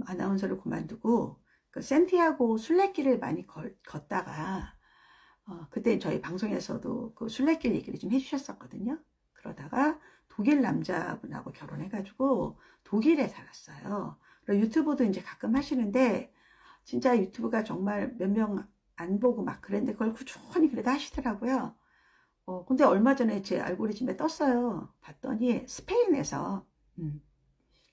아나운서를 그만두고, 그 센티아고 순례길을 많이 걷다가, 그때 저희 방송에서도 그 순례길 얘기를 좀 해주셨었거든요. 그러다가 독일 남자분하고 결혼해가지고 독일에 살았어요. 그리고 유튜브도 이제 가끔 하시는데 진짜 유튜브가 정말 몇 명 안 보고 막 그랬는데 그걸 꾸준히 그래도 하시더라고요. 근데 얼마 전에 제 알고리즘에 떴어요. 봤더니 스페인에서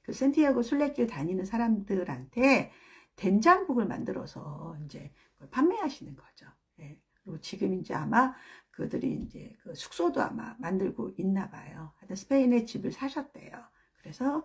그 센티아고 순례길 다니는 사람들한테 된장국을 만들어서 이제 판매하시는 거죠. 예. 그리고 지금 이제 아마 그들이 이제 그 숙소도 아마 만들고 있나 봐요. 하여튼 스페인에 집을 사셨대요. 그래서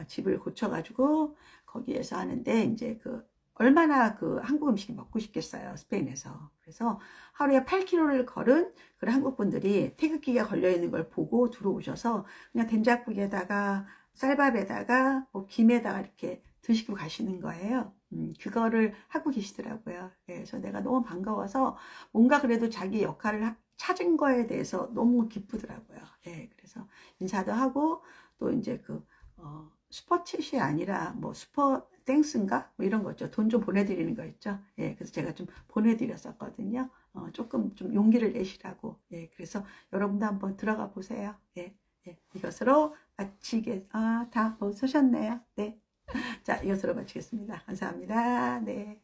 집을 고쳐가지고 거기에서 하는데 이제 그 얼마나 그 한국 음식이 먹고 싶겠어요. 스페인에서. 그래서 하루에 8km를 걸은 그런 한국 분들이 태극기가 걸려있는 걸 보고 들어오셔서 그냥 된장국에다가 쌀밥에다가 뭐 김에다가 이렇게 드시고 가시는 거예요. 그거를 하고 계시더라고요. 예, 그래서 내가 너무 반가워서 뭔가 그래도 자기 역할을 찾은 거에 대해서 너무 기쁘더라고요. 예, 그래서 인사도 하고 또 이제 그 슈퍼챗이 아니라 뭐 슈퍼 땡스인가 뭐 이런 거 있죠. 돈 좀 보내드리는 거 있죠. 예, 그래서 제가 좀 보내드렸었거든요. 조금 좀 용기를 내시라고. 예, 그래서 여러분도 한번 들어가 보세요. 예, 예, 이것으로 다 쓰셨네요. 네. 자, 이것으로 마치겠습니다. 감사합니다. 네.